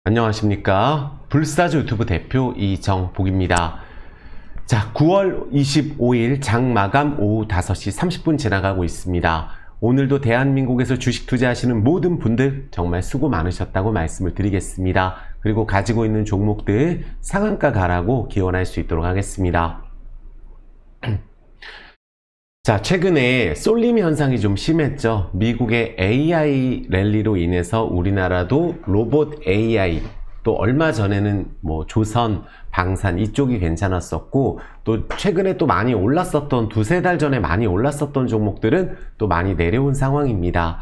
안녕하십니까. 불사조 유튜브 대표 이정복입니다. 자, 9월 25일 장마감 오후 5시 30분 지나가고 있습니다. 오늘도 대한민국에서 주식 투자하시는 모든 분들 정말 수고 많으셨다고 말씀을 드리겠습니다. 그리고 가지고 있는 종목들 상한가 가라고 기원할 수 있도록 하겠습니다. 자, 최근에 쏠림 현상이 좀 심했죠. 미국의 AI 랠리로 인해서 우리나라도 로봇 AI, 또 얼마 전에는 조선, 방산 이쪽이 괜찮았었고, 또 최근에 또 많이 올랐었던, 두세 달 전에 많이 올랐었던 종목들은 또 많이 내려온 상황입니다.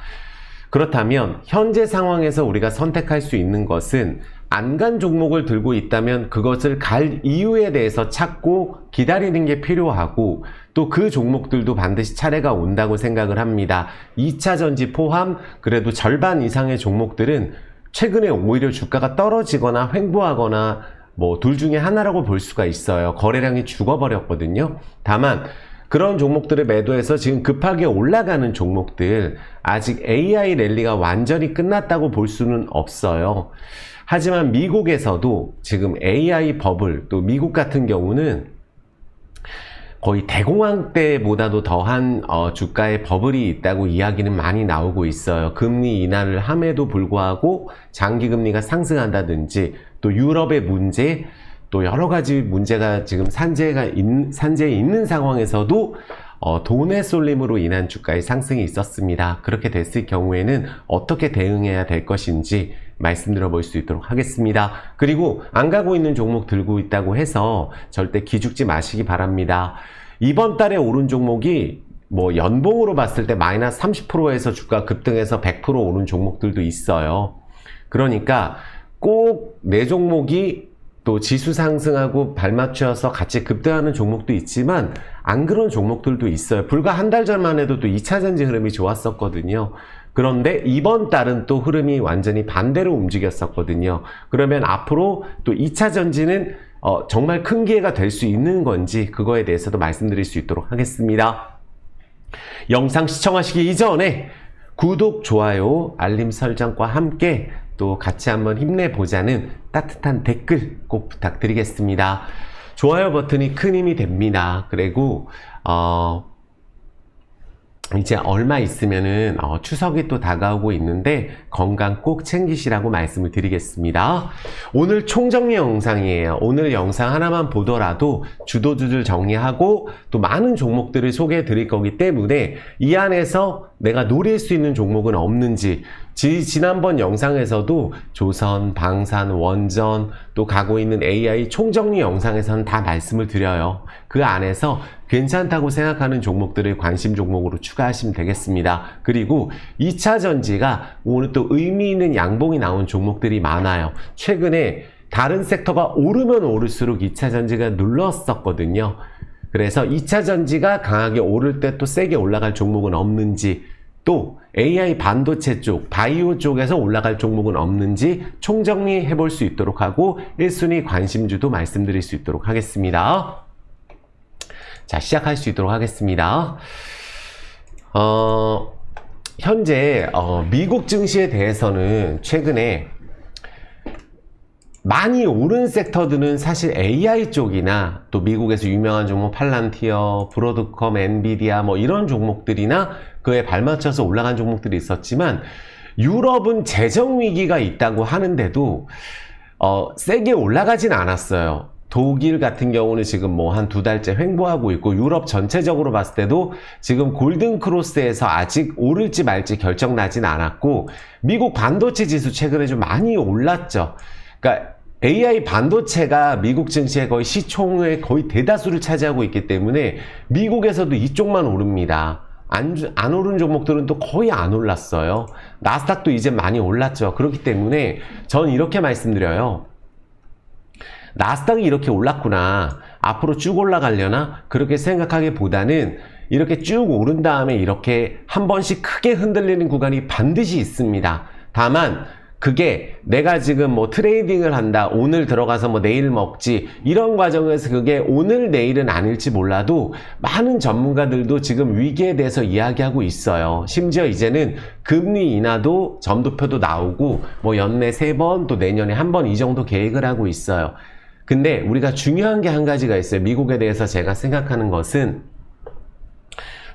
그렇다면 현재 상황에서 우리가 선택할 수 있는 것은 안 간 종목을 들고 있다면 그것을 갈 이유에 대해서 찾고 기다리는 게 필요하고, 또 그 종목들도 반드시 차례가 온다고 생각을 합니다. 2차전지 포함 그래도 절반 이상의 종목들은 최근에 오히려 주가가 떨어지거나 횡보하거나 둘 중에 하나라고 볼 수가 있어요. 거래량이 죽어버렸거든요. 다만 그런 종목들을 매도해서 지금 급하게 올라가는 종목들, 아직 AI 랠리가 완전히 끝났다고 볼 수는 없어요. 하지만 미국에서도 지금 AI 버블, 또 미국 같은 경우는 거의 대공황 때보다도 더한 주가의 버블이 있다고 이야기는 많이 나오고 있어요. 금리 인하를 함에도 불구하고 장기금리가 상승한다든지, 또 유럽의 문제, 또 여러 가지 문제가 지금 산재에 있는 상황에서도 돈의 쏠림으로 인한 주가의 상승이 있었습니다. 그렇게 됐을 경우에는 어떻게 대응해야 될 것인지 말씀드려 볼 수 있도록 하겠습니다. 그리고 안 가고 있는 종목 들고 있다고 해서 절대 기죽지 마시기 바랍니다. 이번 달에 오른 종목이 연봉으로 봤을 때 마이너스 30%에서 주가 급등해서 100% 오른 종목들도 있어요. 그러니까 꼭 내 종목이 또 지수 상승하고 발맞춰서 같이 급등하는 종목도 있지만 안 그런 종목들도 있어요. 불과 한 달 전만 해도 또 2차전지 흐름이 좋았었거든요. 그런데 이번 달은 또 흐름이 완전히 반대로 움직였었거든요. 그러면 앞으로 또 2차전지는 정말 큰 기회가 될 수 있는 건지 그거에 대해서도 말씀드릴 수 있도록 하겠습니다. 영상 시청하시기 이전에 구독, 좋아요, 알림 설정과 함께 또 같이 한번 힘내보자는 따뜻한 댓글 꼭 부탁드리겠습니다. 좋아요 버튼이 큰 힘이 됩니다. 그리고 이제 얼마 있으면은 추석이 또 다가오고 있는데 건강 꼭 챙기시라고 말씀을 드리겠습니다. 오늘 총정리 영상이에요. 오늘 영상 하나만 보더라도 주도주들 정리하고 또 많은 종목들을 소개해 드릴 거기 때문에 이 안에서 내가 노릴 수 있는 종목은 없는지, 지난번 영상에서도 조선, 방산, 원전, 또 가고 있는 AI 총정리 영상에서는 다 말씀을 드려요. 그 안에서 괜찮다고 생각하는 종목들을 관심 종목으로 추가하시면 되겠습니다. 그리고 2차전지가 오늘 또 의미 있는 양봉이 나온 종목들이 많아요. 최근에 다른 섹터가 오르면 오를수록 2차전지가 눌렀었거든요. 그래서 2차전지가 강하게 오를 때 또 세게 올라갈 종목은 없는지, 또 AI 반도체 쪽, 바이오 쪽에서 올라갈 종목은 없는지 총정리해 볼 수 있도록 하고 1순위 관심주도 말씀드릴 수 있도록 하겠습니다. 자, 시작할 수 있도록 하겠습니다. 현재 미국 증시에 대해서는 최근에 많이 오른 섹터들은 사실 AI 쪽이나 또 미국에서 유명한 종목 팔란티어, 브로드컴, 엔비디아 이런 종목들이나 그에 발맞춰서 올라간 종목들이 있었지만, 유럽은 재정 위기가 있다고 하는데도 세게 올라가진 않았어요. 독일 같은 경우는 지금 한 2달째 횡보하고 있고, 유럽 전체적으로 봤을 때도 지금 골든 크로스에서 아직 오를지 말지 결정 나진 않았고, 미국 반도체 지수 최근에 좀 많이 올랐죠. 그러니까 AI 반도체가 미국 증시의 거의 시총의 거의 대다수를 차지하고 있기 때문에 미국에서도 이쪽만 오릅니다. 안 오른 종목들은 또 거의 안 올랐어요. 나스닥도 이제 많이 올랐죠. 그렇기 때문에 전 이렇게 말씀드려요. 나스닥이 이렇게 올랐구나, 앞으로 쭉 올라가려나, 그렇게 생각하기보다는 이렇게 쭉 오른 다음에 이렇게 한 번씩 크게 흔들리는 구간이 반드시 있습니다. 다만 그게 내가 지금 뭐 트레이딩을 한다, 오늘 들어가서 뭐 내일 먹지, 이런 과정에서 그게 오늘 내일은 아닐지 몰라도 많은 전문가들도 지금 위기에 대해서 이야기하고 있어요. 심지어 이제는 금리 인하도 점도표도 나오고 뭐 연내 3번 또 내년에 1번 이 정도 계획을 하고 있어요. 근데 우리가 중요한 게 한 가지가 있어요. 미국에 대해서 제가 생각하는 것은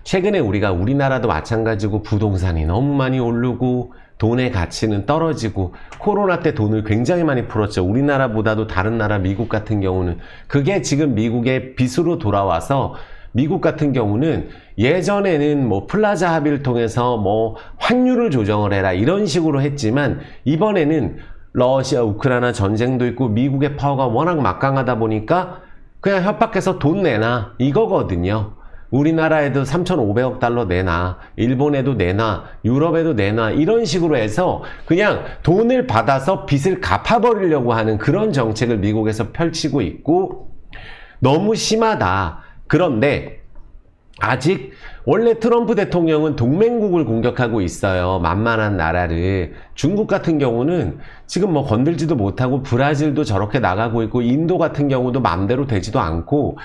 최근에 우리나라도 마찬가지고 부동산이 너무 많이 오르고 돈의 가치는 떨어지고 코로나 때 돈을 굉장히 많이 풀었죠. 우리나라보다도 다른 나라 미국 같은 경우는 그게 지금 미국의 빚으로 돌아와서 미국 같은 경우는 예전에는 뭐 플라자 합의를 통해서 뭐 환율을 조정을 해라 이런 식으로 했지만 이번에는 러시아 우크라이나 전쟁도 있고 미국의 파워가 워낙 막강하다 보니까 그냥 협박해서 돈 내놔 이거거든요. 우리나라에도 3,500억 달러 내놔, 일본에도 내놔, 유럽에도 내놔 이런 식으로 해서 그냥 돈을 받아서 빚을 갚아버리려고 하는 그런 정책을 미국에서 펼치고 있고 너무 심하다. 그런데 아직 원래 트럼프 대통령은 동맹국을 공격하고 있어요. 만만한 나라를. 중국 같은 경우는 지금 뭐 건들지도 못하고 브라질도 저렇게 나가고 있고 인도 같은 경우도 마음대로 되지도 않고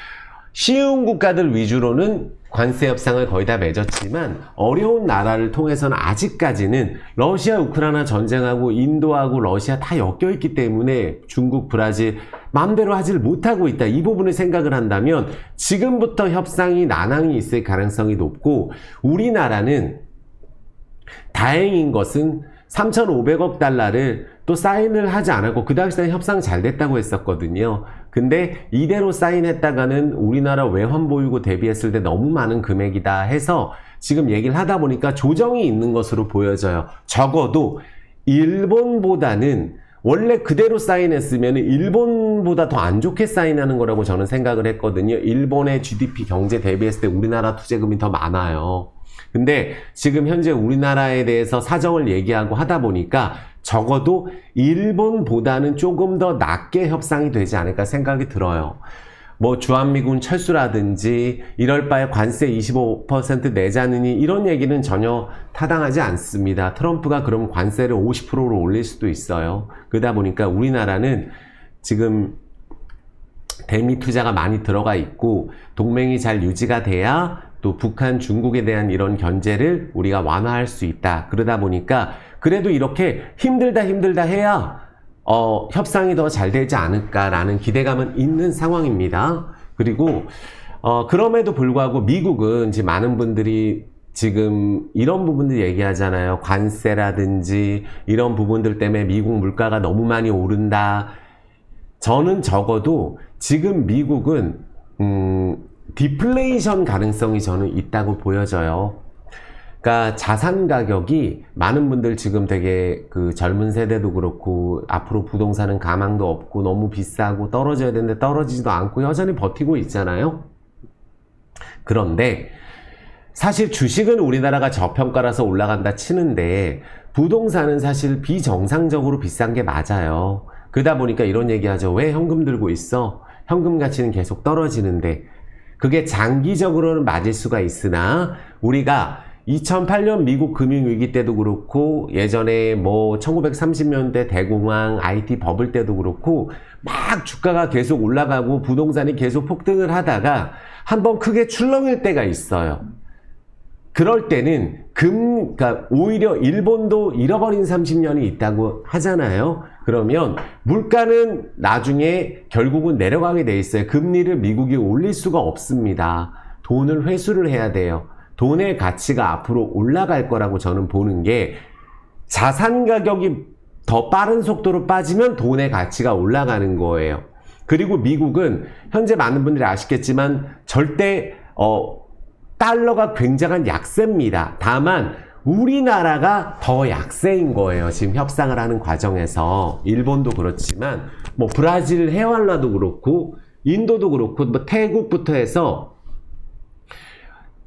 쉬운 국가들 위주로는 관세 협상을 거의 다 맺었지만 어려운 나라를 통해서는 아직까지는 러시아 우크라이나 전쟁하고 인도하고 러시아 다 엮여 있기 때문에 중국 브라질 마음대로 하질 못하고 있다. 이 부분을 생각을 한다면 지금부터 협상이 난항이 있을 가능성이 높고 우리나라는 다행인 것은 3,500억 달러를 또 사인을 하지 않았고 그 당시에 협상 잘 됐다고 했었거든요. 근데 이대로 사인했다가는 우리나라 외환 보유고 대비했을 때 너무 많은 금액이다 해서 지금 얘기를 하다 보니까 조정이 있는 것으로 보여져요. 적어도 일본보다는 원래 그대로 사인했으면 일본보다 더 안 좋게 사인하는 거라고 저는 생각을 했거든요. 일본의 GDP 경제 대비했을 때 우리나라 투자금이 더 많아요. 근데 지금 현재 우리나라에 대해서 사정을 얘기하고 하다 보니까 적어도 일본보다는 조금 더 낮게 협상이 되지 않을까 생각이 들어요. 뭐 주한미군 철수라든지 이럴 바에 관세 25% 내자느니 이런 얘기는 전혀 타당하지 않습니다. 트럼프가 그럼 관세를 50%로 올릴 수도 있어요. 그러다 보니까 우리나라는 지금 대미 투자가 많이 들어가 있고 동맹이 잘 유지가 돼야 또 북한, 중국에 대한 이런 견제를 우리가 완화할 수 있다. 그러다 보니까 그래도 이렇게 힘들다 해야 협상이 더 잘 되지 않을까라는 기대감은 있는 상황입니다. 그리고 그럼에도 불구하고 미국은 지금 많은 분들이 지금 이런 부분들 얘기하잖아요. 관세라든지 이런 부분들 때문에 미국 물가가 너무 많이 오른다. 저는 적어도 지금 미국은 디플레이션 가능성이 저는 있다고 보여져요. 그러니까 자산 가격이 많은 분들 지금 되게 그 젊은 세대도 그렇고 앞으로 부동산은 가망도 없고 너무 비싸고 떨어져야 되는데 떨어지지도 않고 여전히 버티고 있잖아요. 그런데 사실 주식은 우리나라가 저평가라서 올라간다 치는데 부동산은 사실 비정상적으로 비싼 게 맞아요. 그러다 보니까 이런 얘기하죠. 왜 현금 들고 있어? 현금 가치는 계속 떨어지는데 그게 장기적으로는 맞을 수가 있으나 우리가 2008년 미국 금융위기 때도 그렇고 예전에 뭐 1930년대 대공황 IT 버블 때도 그렇고 막 주가가 계속 올라가고 부동산이 계속 폭등을 하다가 한번 크게 출렁일 때가 있어요. 그럴 때는 그러니까 오히려 일본도 잃어버린 30년이 있다고 하잖아요. 그러면 물가는 나중에 결국은 내려가게 돼 있어요. 금리를 미국이 올릴 수가 없습니다. 돈을 회수를 해야 돼요. 돈의 가치가 앞으로 올라갈 거라고 저는 보는 게 자산 가격이 더 빠른 속도로 빠지면 돈의 가치가 올라가는 거예요. 그리고 미국은 현재 많은 분들이 아시겠지만 절대 달러가 굉장한 약세입니다. 다만 우리나라가 더 약세인 거예요. 지금 협상을 하는 과정에서 일본도 그렇지만 뭐 브라질 해완라도 그렇고 인도도 그렇고 뭐 태국부터 해서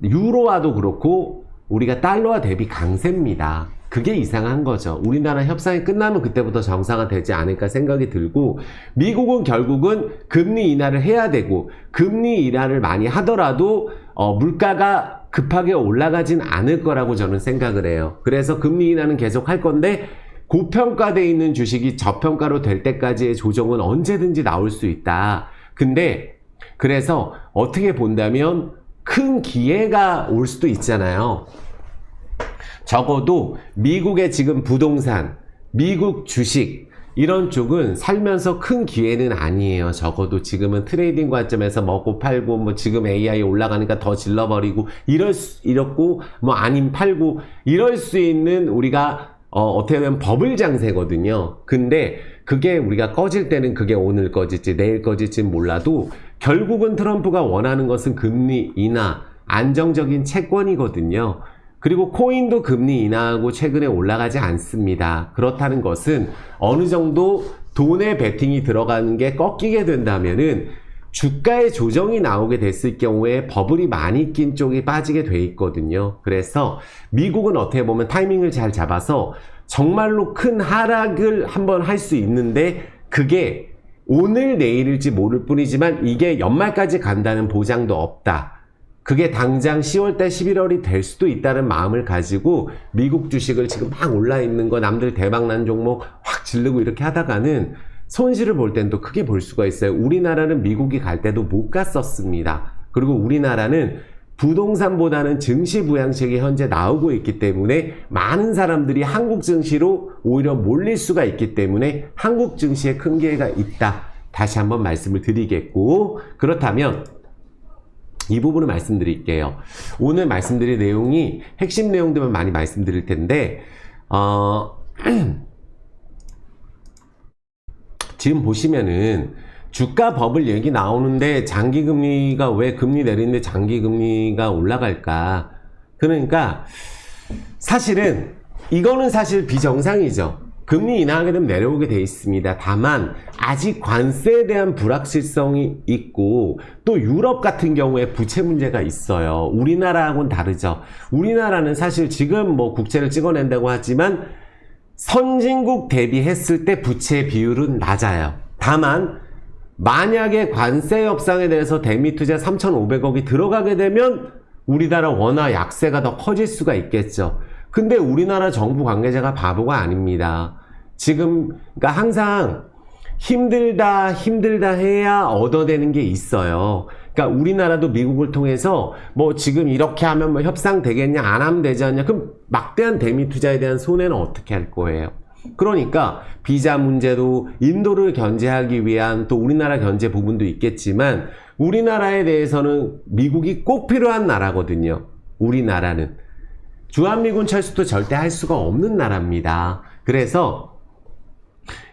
유로화도 그렇고 우리가 달러와 대비 강세입니다. 그게 이상한 거죠. 우리나라 협상이 끝나면 그때부터 정상화 되지 않을까 생각이 들고 미국은 결국은 금리 인하를 해야 되고 금리 인하를 많이 하더라도 물가가 급하게 올라가진 않을 거라고 저는 생각을 해요. 그래서 금리 인하는 계속 할 건데 고평가되어 있는 주식이 저평가로 될 때까지의 조정은 언제든지 나올 수 있다. 근데 그래서 어떻게 본다면 큰 기회가 올 수도 있잖아요. 적어도 미국의 지금 부동산, 미국 주식 이런 쪽은 살면서 큰 기회는 아니에요. 적어도 지금은 트레이딩 관점에서 먹고 팔고 뭐 지금 AI 올라가니까 더 질러버리고 이렇고 뭐 아님 팔고 이럴 수 있는 우리가 어떻게 보면 버블 장세거든요. 근데 그게 우리가 꺼질 때는 그게 오늘 꺼질지 내일 꺼질지는 몰라도 결국은 트럼프가 원하는 것은 금리 인하, 안정적인 채권이거든요. 그리고 코인도 금리 인하하고 최근에 올라가지 않습니다. 그렇다는 것은 어느 정도 돈의 베팅이 들어가는 게 꺾이게 된다면은 주가의 조정이 나오게 됐을 경우에 버블이 많이 낀 쪽이 빠지게 돼 있거든요. 그래서 미국은 어떻게 보면 타이밍을 잘 잡아서 정말로 큰 하락을 한번 할 수 있는데 그게 오늘 내일일지 모를 뿐이지만 이게 연말까지 간다는 보장도 없다. 그게 당장 10월달 11월이 될 수도 있다는 마음을 가지고 미국 주식을 지금 막 올라있는 거 남들 대박난 종목 확 지르고 이렇게 하다가는 손실을 볼 땐 또 크게 볼 수가 있어요. 우리나라는 미국이 갈 때도 못 갔었습니다. 그리고 우리나라는 부동산보다는 증시 부양책이 현재 나오고 있기 때문에 많은 사람들이 한국 증시로 오히려 몰릴 수가 있기 때문에 한국 증시에 큰 기회가 있다. 다시 한번 말씀을 드리겠고 그렇다면 이 부분을 말씀드릴게요. 오늘 말씀드릴 내용이 핵심 내용들만 많이 말씀드릴 텐데 지금 보시면은 주가 버블 얘기 나오는데 장기금리가 왜 금리 내리는데 장기금리가 올라갈까? 그러니까 사실은 이거는 사실 비정상이죠. 금리 인하하게 되면 내려오게 돼 있습니다. 다만 아직 관세에 대한 불확실성이 있고 또 유럽 같은 경우에 부채 문제가 있어요. 우리나라하고는 다르죠. 우리나라는 사실 지금 뭐 국채를 찍어낸다고 하지만 선진국 대비했을 때 부채 비율은 낮아요. 다만 만약에 관세 협상에 대해서 대미 투자 3,500억이 들어가게 되면 우리나라 원화 약세가 더 커질 수가 있겠죠. 근데 우리나라 정부 관계자가 바보가 아닙니다. 지금 그러니까 항상 힘들다 해야 얻어내는 게 있어요. 그러니까 우리나라도 미국을 통해서 뭐 지금 이렇게 하면 뭐 협상 되겠냐 안 하면 되지 않냐 그럼 막대한 대미 투자에 대한 손해는 어떻게 할 거예요? 그러니까 비자 문제도 인도를 견제하기 위한 또 우리나라 견제 부분도 있겠지만 우리나라에 대해서는 미국이 꼭 필요한 나라거든요. 우리나라는 주한미군 철수도 절대 할 수가 없는 나라입니다. 그래서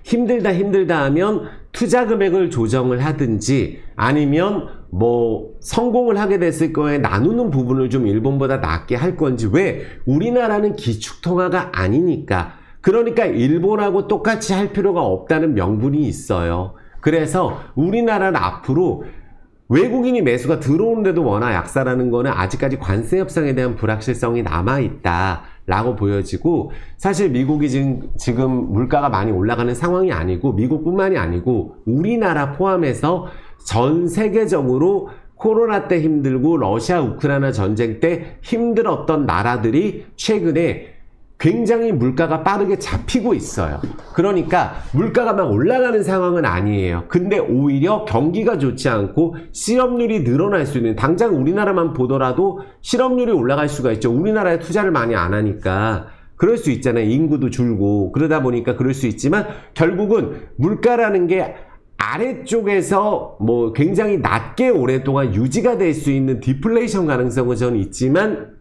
힘들다 하면 투자 금액을 조정을 하든지 아니면 뭐 성공을 하게 됐을 거에 나누는 부분을 좀 일본보다 낮게 할 건지 왜 우리나라는 기축통화가 아니니까 그러니까 일본하고 똑같이 할 필요가 없다는 명분이 있어요. 그래서 우리나라는 앞으로 외국인이 매수가 들어오는데도 워낙 약세라는 거는 아직까지 관세 협상에 대한 불확실성이 남아있다 라고 보여지고 사실 미국이 지금 물가가 많이 올라가는 상황이 아니고 미국뿐만이 아니고 우리나라 포함해서 전 세계적으로 코로나 때 힘들고 러시아 우크라이나 전쟁 때 힘들었던 나라들이 최근에 굉장히 물가가 빠르게 잡히고 있어요. 그러니까 물가가 막 올라가는 상황은 아니에요. 근데 오히려 경기가 좋지 않고 실업률이 늘어날 수 있는 당장 우리나라만 보더라도 실업률이 올라갈 수가 있죠. 우리나라에 투자를 많이 안 하니까 그럴 수 있잖아요. 인구도 줄고 그러다 보니까 그럴 수 있지만 결국은 물가라는 게 아래쪽에서 뭐 굉장히 낮게 오랫동안 유지가 될 수 있는 디플레이션 가능성은 저는 있지만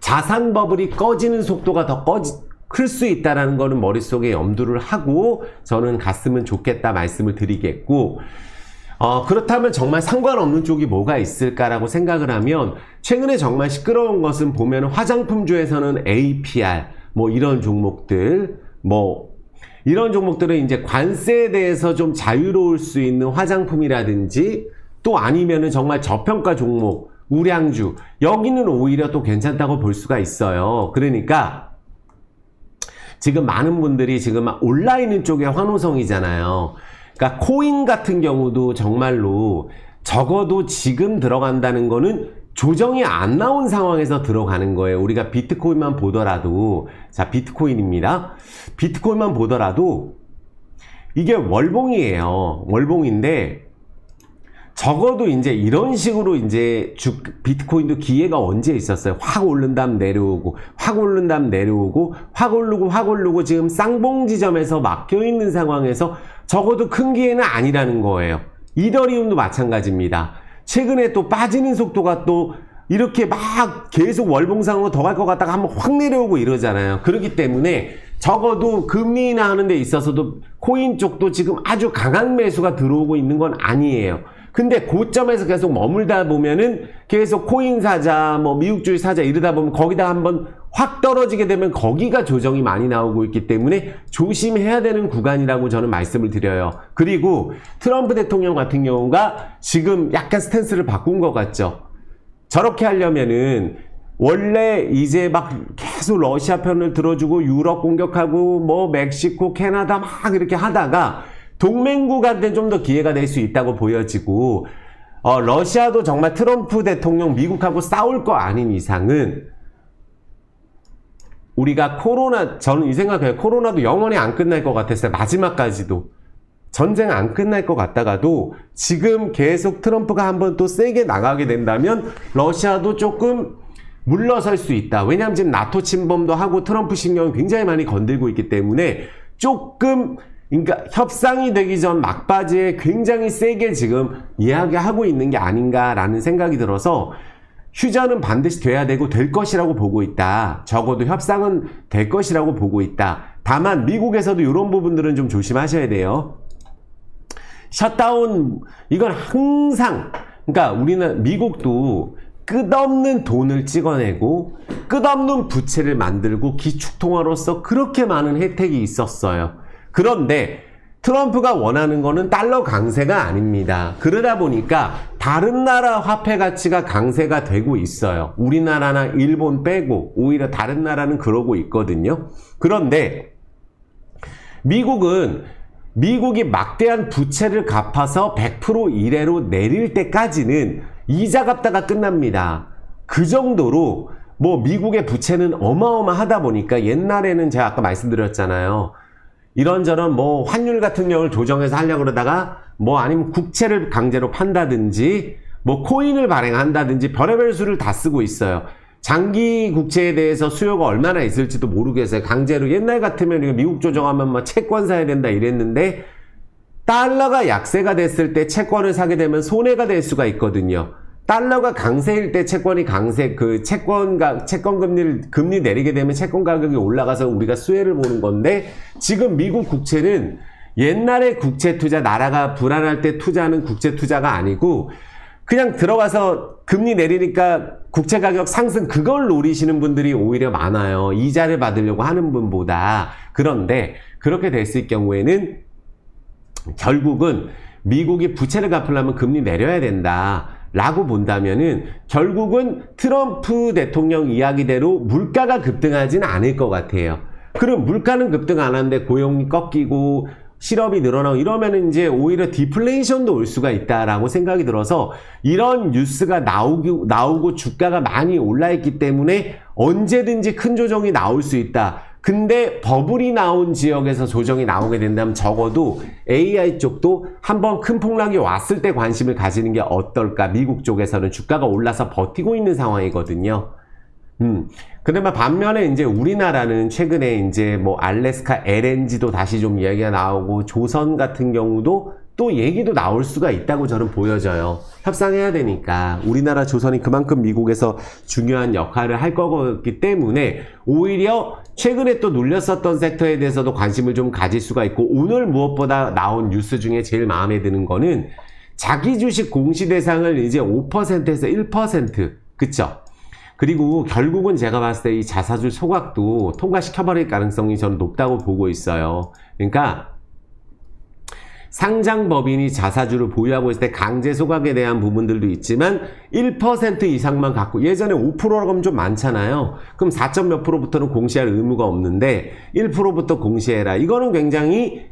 자산 버블이 꺼지는 속도가 더 클 수 있다는 거는 머릿속에 염두를 하고 저는 갔으면 좋겠다 말씀을 드리겠고 그렇다면 정말 상관없는 쪽이 뭐가 있을까라고 생각을 하면 최근에 정말 시끄러운 것은 보면 화장품주에서는 APR 뭐 이런 종목들 이런 종목들은 이제 관세에 대해서 좀 자유로울 수 있는 화장품이라든지 또 아니면은 정말 저평가 종목 우량주 여기는 오히려 또 괜찮다고 볼 수가 있어요. 그러니까 지금 많은 분들이 지금 온라인 쪽에 환호성이잖아요. 그러니까 코인 같은 경우도 정말로 적어도 지금 들어간다는 거는 조정이 안 나온 상황에서 들어가는 거예요. 우리가 비트코인만 보더라도, 자, 비트코인입니다. 비트코인만 보더라도 이게 월봉이에요. 월봉인데 적어도 이제 이런 식으로 이제 비트코인도 기회가 언제 있었어요? 확 오른 다음 내려오고, 확 오른 다음 내려오고, 확 오르고 지금 쌍봉 지점에서 막혀 있는 상황에서 적어도 큰 기회는 아니라는 거예요. 이더리움도 마찬가지입니다. 최근에 또 빠지는 속도가 또 이렇게 막 계속 월봉상으로 더 갈 것 같다가 한번 확 내려오고 이러잖아요. 그렇기 때문에 적어도 금리 인하하는 데 있어서도 코인 쪽도 지금 아주 강한 매수가 들어오고 있는 건 아니에요. 근데 고점에서 계속 머물다 보면은 계속 코인 사자, 뭐 미국주의 사자 이러다 보면 거기다 한번 확 떨어지게 되면 거기가 조정이 많이 나오고 있기 때문에 조심해야 되는 구간이라고 저는 말씀을 드려요. 그리고 트럼프 대통령 같은 경우가 지금 약간 스탠스를 바꾼 것 같죠. 저렇게 하려면은 원래 이제 막 계속 러시아 편을 들어주고 유럽 공격하고 뭐 멕시코, 캐나다 막 이렇게 하다가 동맹국한테 좀 더 기회가 될 수 있다고 보여지고, 러시아도 정말 트럼프 대통령 미국하고 싸울 거 아닌 이상은 우리가 저는 이 생각해요. 코로나도 영원히 안 끝날 것 같았어요. 마지막까지도. 전쟁 안 끝날 것 같다가도 지금 계속 트럼프가 한번 또 세게 나가게 된다면 러시아도 조금 물러설 수 있다. 왜냐하면 지금 나토 침범도 하고 트럼프 신경을 굉장히 많이 건들고 있기 때문에 조금, 그러니까 협상이 되기 전 막바지에 굉장히 세게 지금 이야기하고 있는 게 아닌가라는 생각이 들어서 휴전은 반드시 돼야 되고 될 것이라고 보고 있다. 적어도 협상은 될 것이라고 보고 있다. 다만 미국에서도 이런 부분들은 좀 조심하셔야 돼요. 셧다운, 이건 항상, 그러니까 우리는 미국도 끝없는 돈을 찍어내고 끝없는 부채를 만들고 기축통화로서 그렇게 많은 혜택이 있었어요. 그런데 트럼프가 원하는 거는 달러 강세가 아닙니다. 그러다 보니까 다른 나라 화폐 가치가 강세가 되고 있어요. 우리나라나 일본 빼고 오히려 다른 나라는 그러고 있거든요. 그런데 미국이 막대한 부채를 갚아서 100% 이래로 내릴 때까지는 이자 갚다가 끝납니다. 그 정도로 뭐 미국의 부채는 어마어마하다 보니까 옛날에는 제가 아까 말씀드렸잖아요. 이런저런 뭐 환율 같은 경우를 조정해서 하려고 그러다가 뭐 아니면 국채를 강제로 판다든지 뭐 코인을 발행한다든지 별의별 수를 다 쓰고 있어요. 장기 국채에 대해서 수요가 얼마나 있을지도 모르겠어요. 강제로 옛날 같으면 미국 조정하면 뭐 채권 사야 된다 이랬는데 달러가 약세가 됐을 때 채권을 사게 되면 손해가 될 수가 있거든요. 달러가 강세일 때 채권이 강세, 채권 금리 내리게 되면 채권 가격이 올라가서 우리가 수혜를 보는 건데, 지금 미국 국채는 옛날에 국채 투자, 나라가 불안할 때 투자하는 국채 투자가 아니고, 그냥 들어가서 금리 내리니까 국채 가격 상승, 그걸 노리시는 분들이 오히려 많아요. 이자를 받으려고 하는 분보다. 그런데, 그렇게 됐을 경우에는, 결국은 미국이 부채를 갚으려면 금리 내려야 된다. 라고 본다면은 결국은 트럼프 대통령 이야기대로 물가가 급등하지는 않을 것 같아요. 그럼 물가는 급등 안 하는데 고용이 꺾이고 실업이 늘어나고 이러면은 이제 오히려 디플레이션도 올 수가 있다라고 생각이 들어서 이런 뉴스가 나오고 주가가 많이 올라있기 때문에 언제든지 큰 조정이 나올 수 있다. 근데 버블이 나온 지역에서 조정이 나오게 된다면 적어도 AI 쪽도 한번 큰 폭락이 왔을 때 관심을 가지는 게 어떨까. 미국 쪽에서는 주가가 올라서 버티고 있는 상황이거든요. 그러면 반면에 이제 우리나라는 최근에 이제 뭐 알래스카 LNG도 다시 좀 이야기가 나오고 조선 같은 경우도 또 얘기도 나올 수가 있다고 저는 보여져요. 협상해야 되니까. 우리나라 조선이 그만큼 미국에서 중요한 역할을 할 거기 때문에 오히려 최근에 또 눌렸었던 섹터에 대해서도 관심을 좀 가질 수가 있고, 오늘 무엇보다 나온 뉴스 중에 제일 마음에 드는 거는 자기 주식 공시 대상을 이제 5%에서 1%, 그쵸? 그리고 결국은 제가 봤을 때 이 자사주 소각도 통과시켜버릴 가능성이 저는 높다고 보고 있어요. 그러니까 상장법인이 자사주를 보유하고 있을 때 강제 소각에 대한 부분들도 있지만 1% 이상만 갖고, 예전에 5%라고 좀 많잖아요. 그럼 4점 몇 %부터는 공시할 의무가 없는데 1%부터 공시해라. 이거는 굉장히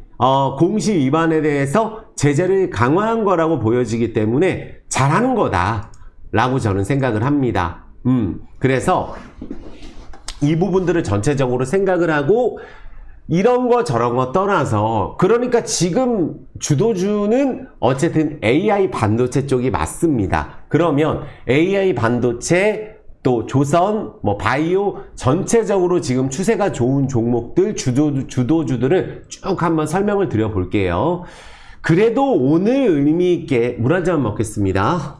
공시 위반에 대해서 제재를 강화한 거라고 보여지기 때문에 잘하는 거다. 라고 저는 생각을 합니다. 그래서 이 부분들을 전체적으로 생각을 하고 이런 거 저런 거 떠나서 그러니까 지금 주도주는 어쨌든 AI 반도체 쪽이 맞습니다. 그러면 AI 반도체 또 조선, 뭐 바이오 전체적으로 지금 추세가 좋은 종목들 주도주들을 쭉 한번 설명을 드려 볼게요. 그래도 오늘 의미 있게 물 한 잔 먹겠습니다.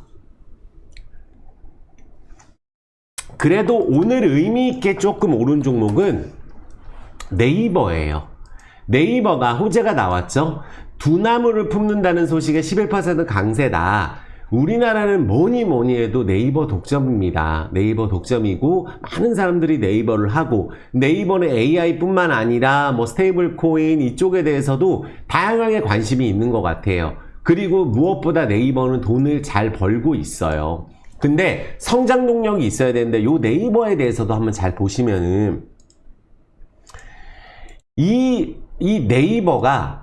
그래도 오늘 의미 있게 조금 오른 종목은 네이버예요. 네이버가 호재가 나왔죠. 두나무를 품는다는 소식에 11% 강세다. 우리나라는 뭐니 해도 네이버 독점입니다. 네이버 독점이고 많은 사람들이 네이버를 하고 네이버는 AI뿐만 아니라 뭐 스테이블 코인 이쪽에 대해서도 다양하게 관심이 있는 것 같아요. 그리고 무엇보다 네이버는 돈을 잘 벌고 있어요. 근데 성장 동력이 있어야 되는데 요 네이버에 대해서도 한번 잘 보시면은 이 네이버가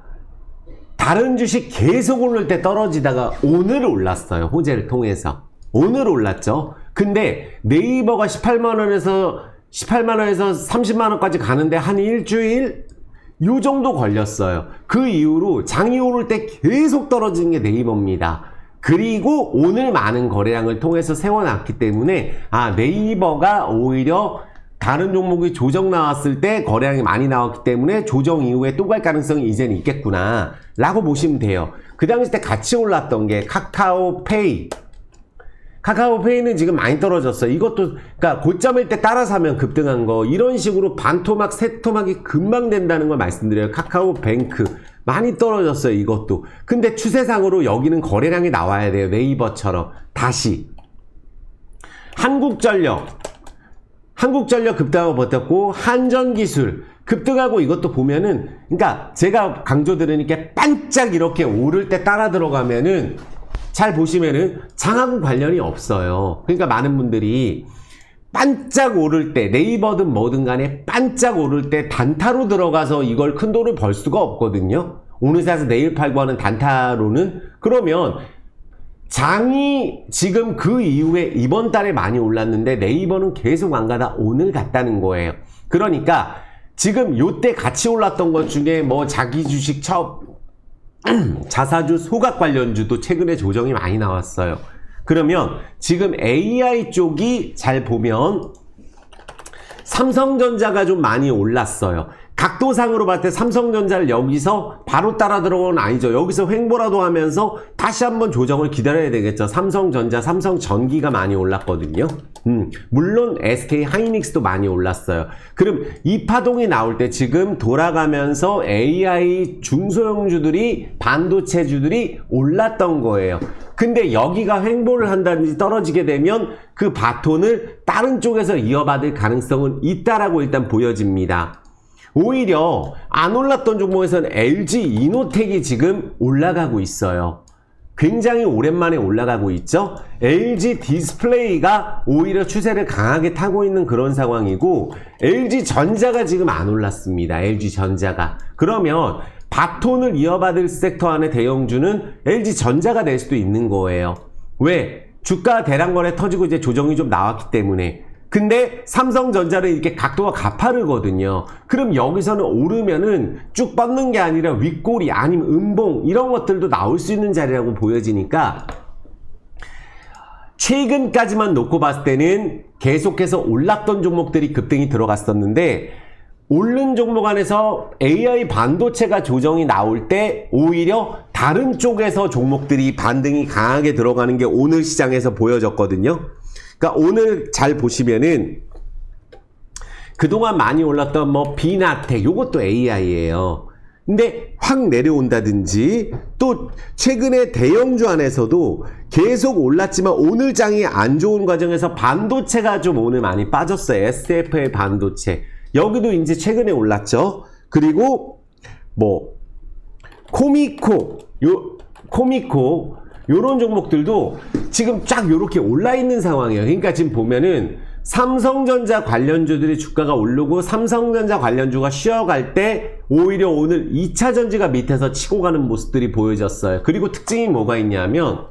다른 주식 계속 오를 때 떨어지다가 오늘 올랐어요. 호재를 통해서. 오늘 올랐죠. 근데 네이버가 18만원에서 30만원까지 가는데 한 일주일? 요 정도 걸렸어요. 그 이후로 장이 오를 때 계속 떨어지는 게 네이버입니다. 그리고 오늘 많은 거래량을 통해서 세워놨기 때문에 네이버가 오히려 다른 종목이 조정 나왔을 때 거래량이 많이 나왔기 때문에 조정 이후에 또 갈 가능성이 이제는 있겠구나 라고 보시면 돼요. 그 당시 때 같이 올랐던 게 카카오페이. 카카오페이는 지금 많이 떨어졌어요. 이것도 그러니까 고점일 때 따라 사면 급등한 거 이런 식으로 반토막 세토막이 금방 된다는 걸 말씀드려요. 카카오뱅크 많이 떨어졌어요. 이것도. 근데 추세상으로 여기는 거래량이 나와야 돼요. 네이버처럼. 다시 한국전력 급등하고 버텼고 한전기술 급등하고 이것도 보면은 그러니까 제가 강조드리는 게 반짝 이렇게 오를 때 따라 들어가면은 잘 보시면은 장하고 관련이 없어요. 그러니까 많은 분들이 반짝 오를 때 네이버든 뭐든 간에 반짝 오를 때 단타로 들어가서 이걸 큰 돈을 벌 수가 없거든요. 오늘 사서 내일 팔고 하는 단타로는 그러면 장이 지금 그 이후에 이번 달에 많이 올랐는데 네이버는 계속 안 가다 오늘 갔다는 거예요. 그러니까 지금 요때 같이 올랐던 것 중에 뭐 자기 주식 자사주 소각 관련주도 최근에 조정이 많이 나왔어요. 그러면 지금 AI 쪽이 잘 보면 삼성전자가 좀 많이 올랐어요. 각도상으로 봤을 때 삼성전자를 여기서 바로 따라 들어가는 건 아니죠. 여기서 횡보라도 하면서 다시 한번 조정을 기다려야 되겠죠. 삼성전자, 삼성전기가 많이 올랐거든요. 물론 SK 하이닉스도 많이 올랐어요. 그럼 이 파동이 나올 때 지금 돌아가면서 AI 중소형주들이 반도체주들이 올랐던 거예요. 근데 여기가 횡보를 한다든지 떨어지게 되면 그 바톤을 다른 쪽에서 이어받을 가능성은 있다라고 일단 보여집니다. 오히려 안 올랐던 종목에서는 LG 이노텍이 지금 올라가고 있어요. 굉장히 오랜만에 올라가고 있죠. LG 디스플레이가 오히려 추세를 강하게 타고 있는 그런 상황이고 LG 전자가 지금 안 올랐습니다. LG 전자가. 그러면 바톤을 이어받을 섹터 안에 대형주는 LG 전자가 될 수도 있는 거예요. 왜? 주가 대량거래 터지고 이제 조정이 좀 나왔기 때문에. 근데 삼성전자는 이렇게 각도가 가파르거든요. 그럼 여기서는 오르면은 쭉 뻗는 게 아니라 윗꼬리 아니면 음봉 이런 것들도 나올 수 있는 자리라고 보여지니까 최근까지만 놓고 봤을 때는 계속해서 올랐던 종목들이 급등이 들어갔었는데 오른 종목 안에서 AI 반도체가 조정이 나올 때 오히려 다른 쪽에서 종목들이 반등이 강하게 들어가는 게 오늘 시장에서 보여졌거든요. 그러니까 오늘 잘 보시면은 그동안 많이 올랐던 뭐 비나텍 요것도 AI예요. 근데 확 내려온다든지 또 최근에 대형주 안에서도 계속 올랐지만 오늘 장이 안 좋은 과정에서 반도체가 좀 오늘 많이 빠졌어요. SFA 반도체. 여기도 이제 최근에 올랐죠. 그리고 뭐 코미코 요런 종목들도 지금 쫙 요렇게 올라 있는 상황이에요. 그러니까 지금 보면은 삼성전자 관련주들이 주가가 오르고 삼성전자 관련주가 쉬어갈 때 오히려 오늘 2차 전지가 밑에서 치고 가는 모습들이 보여졌어요. 그리고 특징이 뭐가 있냐면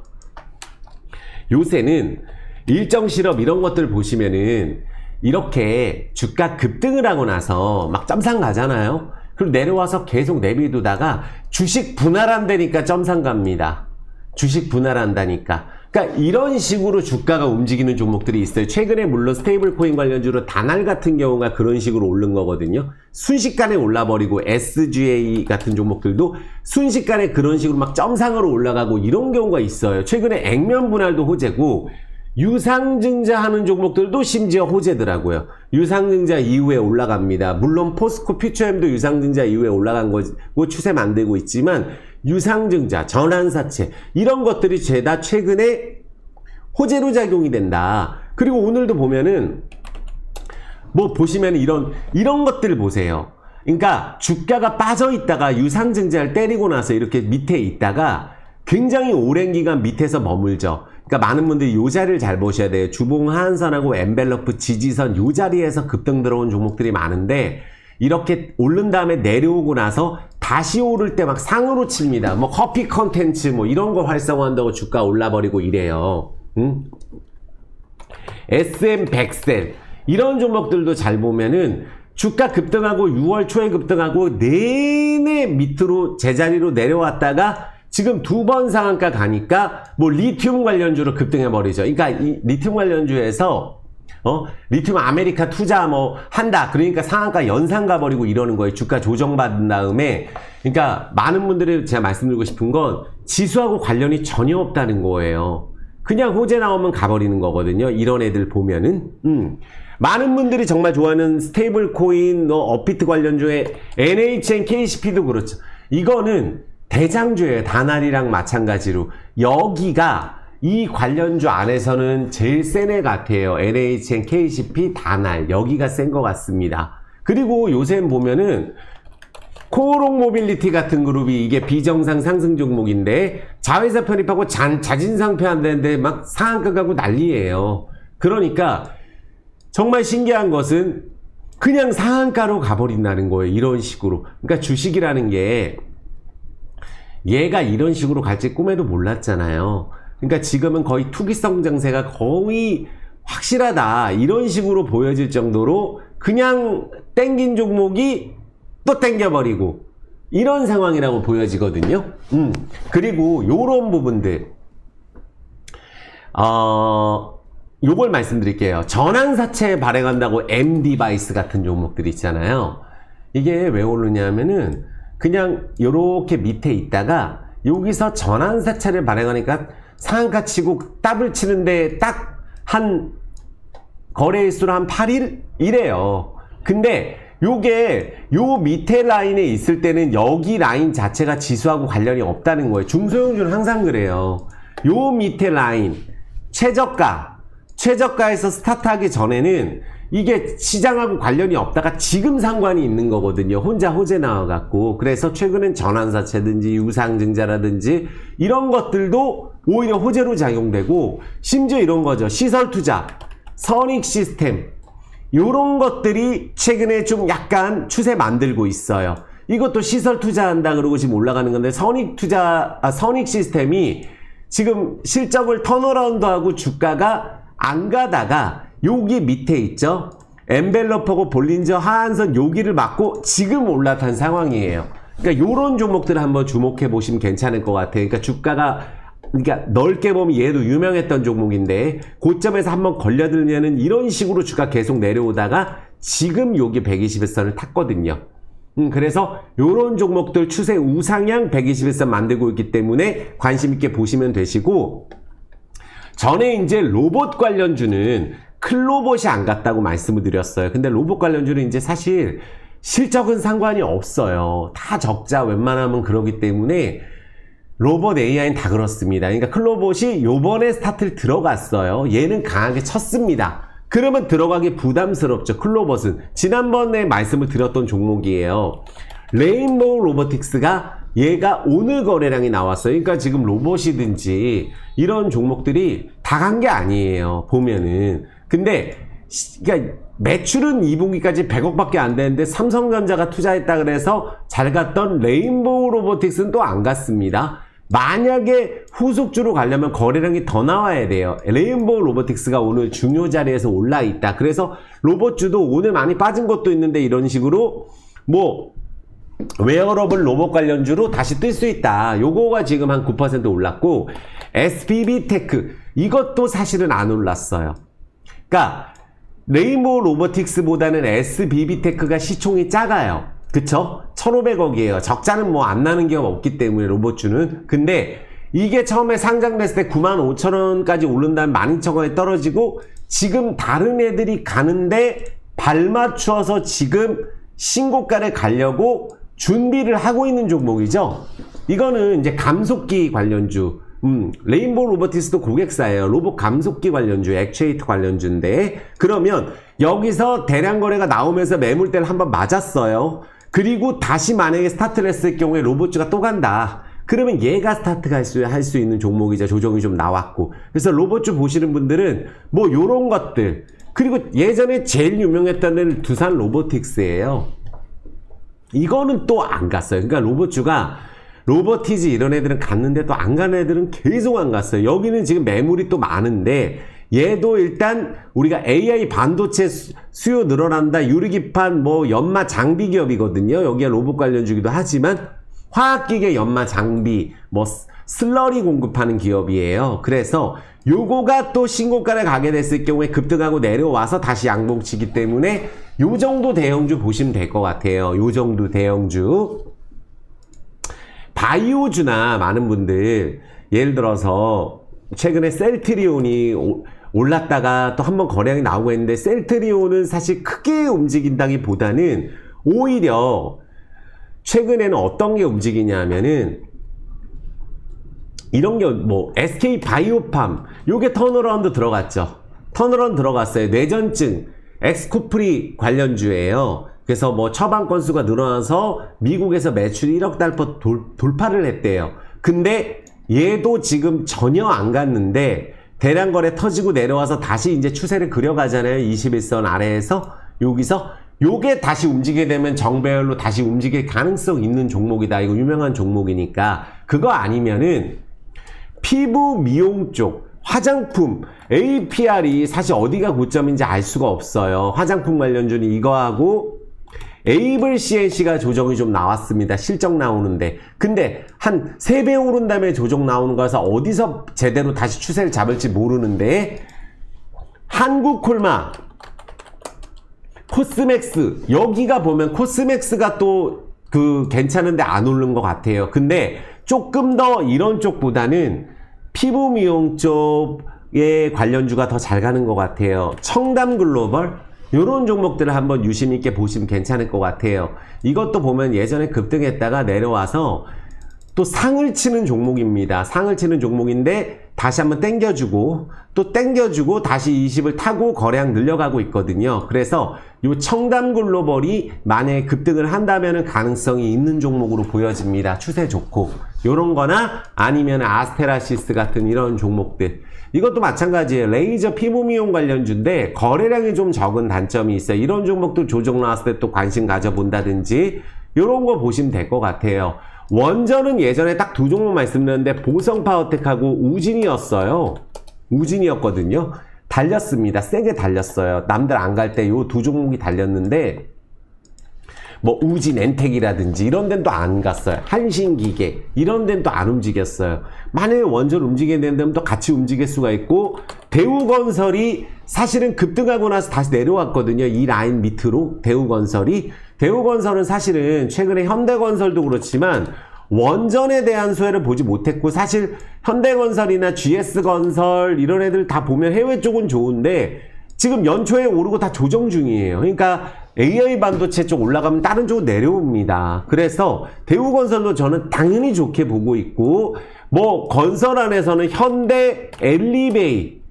요새는 일정 실업 이런 것들 보시면은 이렇게 주가 급등을 하고 나서 막 점상 가잖아요. 그리고 내려와서 계속 내비두다가 주식 분할한다니까 점상 갑니다. 주식 분할한다니까. 그러니까 이런 식으로 주가가 움직이는 종목들이 있어요. 최근에 물론 스테이블 코인 관련주로 다날 같은 경우가 그런 식으로 오른 거거든요. 순식간에 올라버리고 SGA 같은 종목들도 순식간에 그런 식으로 막 점상으로 올라가고 이런 경우가 있어요. 최근에 액면 분할도 호재고 유상증자 하는 종목들도 심지어 호재더라고요. 유상증자 이후에 올라갑니다. 물론 포스코 퓨처엠도 유상증자 이후에 올라간 거고 추세 만들고 있지만 유상증자, 전환사채 이런 것들이 죄다 최근에 호재로 작용이 된다. 그리고 오늘도 보면은 뭐 보시면 이런 것들 보세요. 그러니까 주가가 빠져 있다가 유상증자를 때리고 나서 이렇게 밑에 있다가 굉장히 오랜 기간 밑에서 머물죠. 그러니까 많은 분들이 요 자리를 잘 보셔야 돼요. 주봉 하한선하고 엔벨러프 지지선 요 자리에서 급등 들어온 종목들이 많은데 이렇게 오른 다음에 내려오고 나서 다시 오를 때 막 상으로 칩니다. 뭐 커피 컨텐츠 뭐 이런 거 활성화한다고 주가 올라버리고 이래요. SM100셀 이런 종목들도 잘 보면은 주가 급등하고 6월 초에 급등하고 내내 밑으로 제자리로 내려왔다가 지금 두 번 상한가 가니까 뭐 리튬 관련주로 급등해 버리죠. 그러니까 이 리튬 관련주에서 리튬 아메리카 투자 뭐 한다. 그러니까 상한가 연상 가버리고 이러는 거예요. 주가 조정받은 다음에. 그러니까 많은 분들이 제가 말씀드리고 싶은 건 지수하고 관련이 전혀 없다는 거예요. 그냥 호재 나오면 가버리는 거거든요. 이런 애들 보면은. 많은 분들이 정말 좋아하는 스테이블 코인, 업비트 관련주의 NHN, KCP도 그렇죠. 이거는 대장주예요. 다날이랑 마찬가지로. 여기가 이 관련주 안에서는 제일 센 애 같아요. NHN, KCP, 다날. 여기가 센 것 같습니다. 그리고 요새 보면은 코오롱 모빌리티 같은 그룹이 이게 비정상 상승 종목인데 자회사 편입하고 자진상표 한다는데 막 상한가 가고 난리예요. 그러니까 정말 신기한 것은 그냥 상한가로 가버린다는 거예요. 이런 식으로. 그러니까 주식이라는 게 얘가 이런 식으로 갈지 꿈에도 몰랐잖아요. 그러니까 지금은 거의 투기성 장세가 거의 확실하다. 이런 식으로 보여질 정도로 그냥 땡긴 종목이 또 땡겨버리고 이런 상황이라고 보여지거든요. 그리고 요런 부분들 요걸 말씀드릴게요. 전환사채 발행한다고 M디바이스 같은 종목들이 있잖아요. 이게 왜 오르냐면은 그냥 요렇게 밑에 있다가 여기서 전환사채를 발행하니까 상한가 치고 더블 치는데 딱 한 거래일수로 한 8일? 이래요. 근데 요게 요 밑에 라인에 있을 때는 여기 라인 자체가 지수하고 관련이 없다는 거예요. 중소형주는 항상 그래요. 요 밑에 라인 최저가에서 스타트하기 전에는 이게 시장하고 관련이 없다가 지금 상관이 있는 거거든요. 혼자 호재 나와갖고. 그래서 최근엔 전환사채든지 유상증자라든지 이런 것들도 오히려 호재로 작용되고 심지어 이런 거죠. 시설투자, 선익시스템 요런 것들이 최근에 좀 약간 추세 만들고 있어요. 이것도 시설투자한다 그러고 지금 올라가는 건데 선익시스템이 지금 실적을 턴어라운드하고 주가가 안 가다가 여기 밑에 있죠. 엔벨러프하고 볼린저 하한선 여기를 맞고 지금 올라탄 상황이에요. 그러니까 요런 종목들을 한번 주목해 보시면 괜찮을 것 같아요. 그러니까 주가가 넓게 보면 얘도 유명했던 종목인데 고점에서 한번 걸려들면은 이런 식으로 주가 계속 내려오다가 지금 여기 121선을 탔거든요. 그래서 요런 종목들 추세 우상향 121선 만들고 있기 때문에 관심 있게 보시면 되시고, 전에 이제 로봇 관련주는 클로봇이 안 갔다고 말씀을 드렸어요. 근데 로봇 관련주는 이제 사실 실적은 상관이 없어요. 다 적자 웬만하면 그러기 때문에 로봇 AI는 다 그렇습니다. 그러니까 클로봇이 요번에 스타트를 들어갔어요. 얘는 강하게 쳤습니다. 그러면 들어가기 부담스럽죠. 클로봇은 지난번에 말씀을 드렸던 종목이에요. 레인보우 로보틱스가 얘가 오늘 거래량이 나왔어요. 그러니까 지금 로봇이든지 이런 종목들이 다 간 게 아니에요. 보면은. 근데 그러니까 매출은 2분기까지 100억밖에 안 되는데 삼성전자가 투자했다 그래서 잘 갔던 레인보우 로보틱스는 또 안 갔습니다. 만약에 후속주로 가려면 거래량이 더 나와야 돼요. 레인보우 로보틱스가 오늘 중요 자리에서 올라 있다. 그래서 로봇주도 오늘 많이 빠진 것도 있는데 이런 식으로 뭐 웨어러블 로봇 관련주로 다시 뜰 수 있다. 요거가 지금 한 9% 올랐고, SBB테크 이것도 사실은 안 올랐어요. 그러니까 레인보우 로보틱스보다는 SBB테크가 시총이 작아요. 그쵸? 1,500억이에요. 적자는 뭐 안 나는 기업 없기 때문에 로봇주는. 근데 이게 처음에 상장됐을 때 95,000원까지 오른 다음에 12,000원에 떨어지고 지금 다른 애들이 가는데 발맞춰서 지금 신고가를 가려고 준비를 하고 있는 종목이죠. 이거는 이제 감속기 관련주. 레인보우 로보틱스도 고객사예요. 로봇 감속기 관련주, 액추에이터 관련주인데, 그러면 여기서 대량 거래가 나오면서 매물대를 한번 맞았어요. 그리고 다시 만약에 스타트를 했을 경우에 로봇주가 또 간다. 그러면 얘가 스타트가 할 수 있는 종목이자 조정이 좀 나왔고. 그래서 로봇주 보시는 분들은 뭐 요런 것들. 그리고 예전에 제일 유명했던 애는 두산 로보틱스예요. 이거는 또 안 갔어요. 그러니까 로봇주가 로보티즈 이런 애들은 갔는데 또 안 가는 애들은 계속 안 갔어요. 여기는 지금 매물이 또 많은데 얘도 일단 우리가 AI 반도체 수요 늘어난다, 유리기판 뭐 연마 장비 기업이거든요. 여기가 로봇 관련주기도 하지만 화학기계 연마 장비 뭐 슬러리 공급하는 기업이에요. 그래서 요거가 또 신고가를 가게 됐을 경우에 급등하고 내려와서 다시 양봉치기 때문에 요 정도 대형주 보시면 될 것 같아요. 요 정도 대형주. 바이오주나 많은 분들 예를 들어서 최근에 셀트리온이 올랐다가 또 한번 거래량이 나오고 했는데, 셀트리온은 사실 크게 움직인다기보다는 오히려 최근에는 어떤 게 움직이냐면은 이런 게 뭐 SK 바이오팜 요게 턴어라운드 들어갔죠. 턴어라운드 들어갔어요. 뇌전증 엑스코프리 관련주예요. 그래서 뭐 처방 건수가 늘어나서 미국에서 매출이 1억 달러 돌파를 했대요. 근데 얘도 지금 전혀 안 갔는데 대량 거래 터지고 내려와서 다시 이제 추세를 그려가잖아요. 21선 아래에서 여기서 요게 다시 움직이게 되면 정배열로 다시 움직일 가능성 있는 종목이다. 이거 유명한 종목이니까. 그거 아니면은 피부 미용 쪽 화장품 APR이 사실 어디가 고점인지 알 수가 없어요. 화장품 관련주는 이거하고 에이블 CNC가 조정이 좀 나왔습니다. 실적 나오는데. 근데 한 3배 오른 다음에 조정 나오는 거라서 어디서 제대로 다시 추세를 잡을지 모르는데, 한국콜마 코스맥스 여기가 보면 코스맥스가 또 괜찮은데 안 오른 것 같아요. 근데 조금 더 이런 쪽보다는 피부 미용 쪽의 관련주가 더 잘 가는 것 같아요. 청담글로벌 이런 종목들을 한번 유심 있게 보시면 괜찮을 것 같아요. 이것도 보면 예전에 급등했다가 내려와서 또 상을 치는 종목입니다. 상을 치는 종목인데 다시 한번 땡겨주고 또 땡겨주고 다시 20을 타고 거래량 늘려가고 있거든요. 그래서 이 청담글로벌이 만약에 급등을 한다면 가능성이 있는 종목으로 보여집니다. 추세 좋고 요런 거나 아니면 아스테라시스 같은 이런 종목들. 이것도 마찬가지예요. 레이저 피부 미용 관련주인데 거래량이 좀 적은 단점이 있어요. 이런 종목도 조정 나왔을 때 또 관심 가져본다든지 이런 거 보시면 될 것 같아요. 원전은 예전에 딱 두 종목 말씀드렸는데 보성파워텍하고 우진이었어요. 우진이었거든요. 달렸습니다. 세게 달렸어요. 남들 안 갈 때 요 두 종목이 달렸는데 뭐 우진 엔텍이라든지 이런 데는 또 안 갔어요. 한신기계 이런 데는 또 안 움직였어요. 만약에 원전 움직이게 된다면 또 같이 움직일 수가 있고, 대우건설이 사실은 급등하고 나서 다시 내려왔거든요. 이 라인 밑으로 대우건설은 사실은 최근에 현대건설도 그렇지만 원전에 대한 수혜를 보지 못했고, 사실 현대건설이나 GS건설 이런 애들 다 보면 해외 쪽은 좋은데 지금 연초에 오르고 다 조정 중이에요. 그러니까 AI 반도체 쪽 올라가면 다른 쪽으로 내려옵니다. 그래서 대우건설도 저는 당연히 좋게 보고 있고, 뭐 건설 안에서는 현대 엘리베이,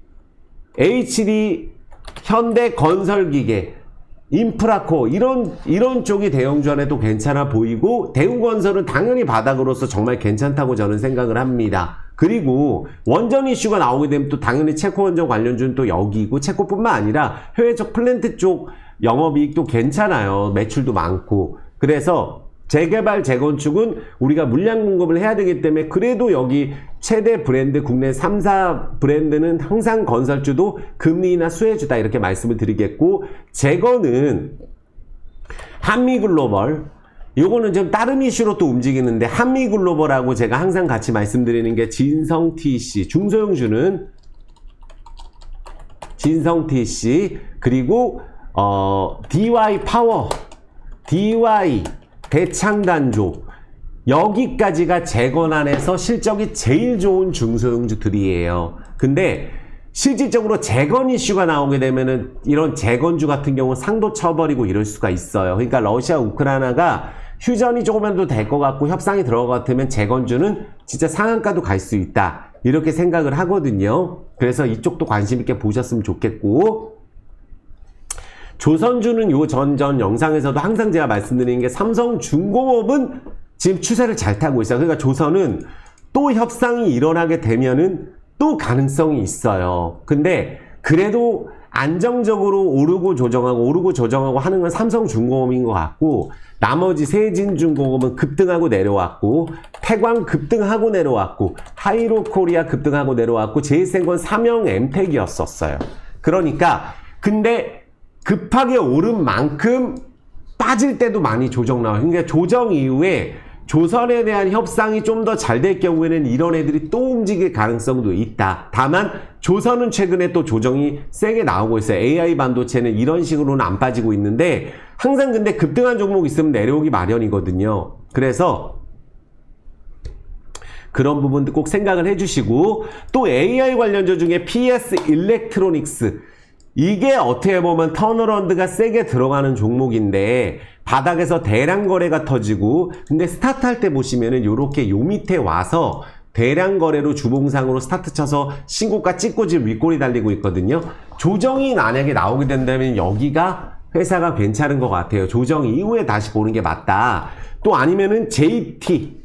HD 현대건설기계, 인프라코 이런 쪽이 대형주 안에도 괜찮아 보이고, 대우건설은 당연히 바닥으로서 정말 괜찮다고 저는 생각을 합니다. 그리고 원전 이슈가 나오게 되면 또 당연히 체코 원전 관련주는 또 여기고, 체코뿐만 아니라 해외적 플랜트 쪽 영업이익도 괜찮아요. 매출도 많고. 그래서 재개발, 재건축은 우리가 물량 공급을 해야 되기 때문에 그래도 여기 최대 브랜드 국내 3, 4 브랜드는 항상 건설주도 금리나 수혜주다 이렇게 말씀을 드리겠고, 재건은 한미글로벌, 요거는 좀 다른 이슈로 또 움직이는데, 한미글로벌하고 제가 항상 같이 말씀드리는 게 진성TC, 중소형주는 진성TC, 그리고 DY파워, DY 대창단조, 여기까지가 재건안에서 실적이 제일 좋은 중소형주들이에요. 근데 실질적으로 재건 이슈가 나오게 되면은 이런 재건주 같은 경우는 상도 쳐버리고 이럴 수가 있어요. 그러니까 러시아 우크라이나가 휴전이 조금이라도 될 것 같고 협상이 들어갈 것 같으면 재건주는 진짜 상한가도 갈 수 있다, 이렇게 생각을 하거든요. 그래서 이쪽도 관심 있게 보셨으면 좋겠고, 조선주는 요 전 영상에서도 항상 제가 말씀드리는 게 삼성중공업은 지금 추세를 잘 타고 있어요. 그러니까 조선은 또 협상이 일어나게 되면은 또 가능성이 있어요. 근데 그래도 안정적으로 오르고 조정하고 하는 건 삼성중공업인 것 같고, 나머지 세진중공업은 급등하고 내려왔고, 태광 급등하고 내려왔고, 하이로코리아 급등하고 내려왔고, 제일생건 삼형엠텍이었었어요. 그러니까 근데 급하게 오른 만큼 빠질 때도 많이 조정 나와요. 그러니까 조정 이후에 조선에 대한 협상이 좀 더 잘 될 경우에는 이런 애들이 또 움직일 가능성도 있다. 다만 조선은 최근에 또 조정이 세게 나오고 있어요. AI 반도체는 이런 식으로는 안 빠지고 있는데, 항상 근데 급등한 종목 있으면 내려오기 마련이거든요. 그래서 그런 부분도 꼭 생각을 해주시고, 또 AI 관련주 중에 PS 일렉트로닉스, 이게 어떻게 보면 턴어라운드가 세게 들어가는 종목인데 바닥에서 대량 거래가 터지고, 근데 스타트 할 때 보시면은 요렇게 요 밑에 와서 대량 거래로 주봉상으로 스타트 쳐서 신고가 찍고 지금 윗골이 달리고 있거든요. 조정이 만약에 나오게 된다면 여기가 회사가 괜찮은 것 같아요. 조정 이후에 다시 보는 게 맞다. 또 아니면은 JT,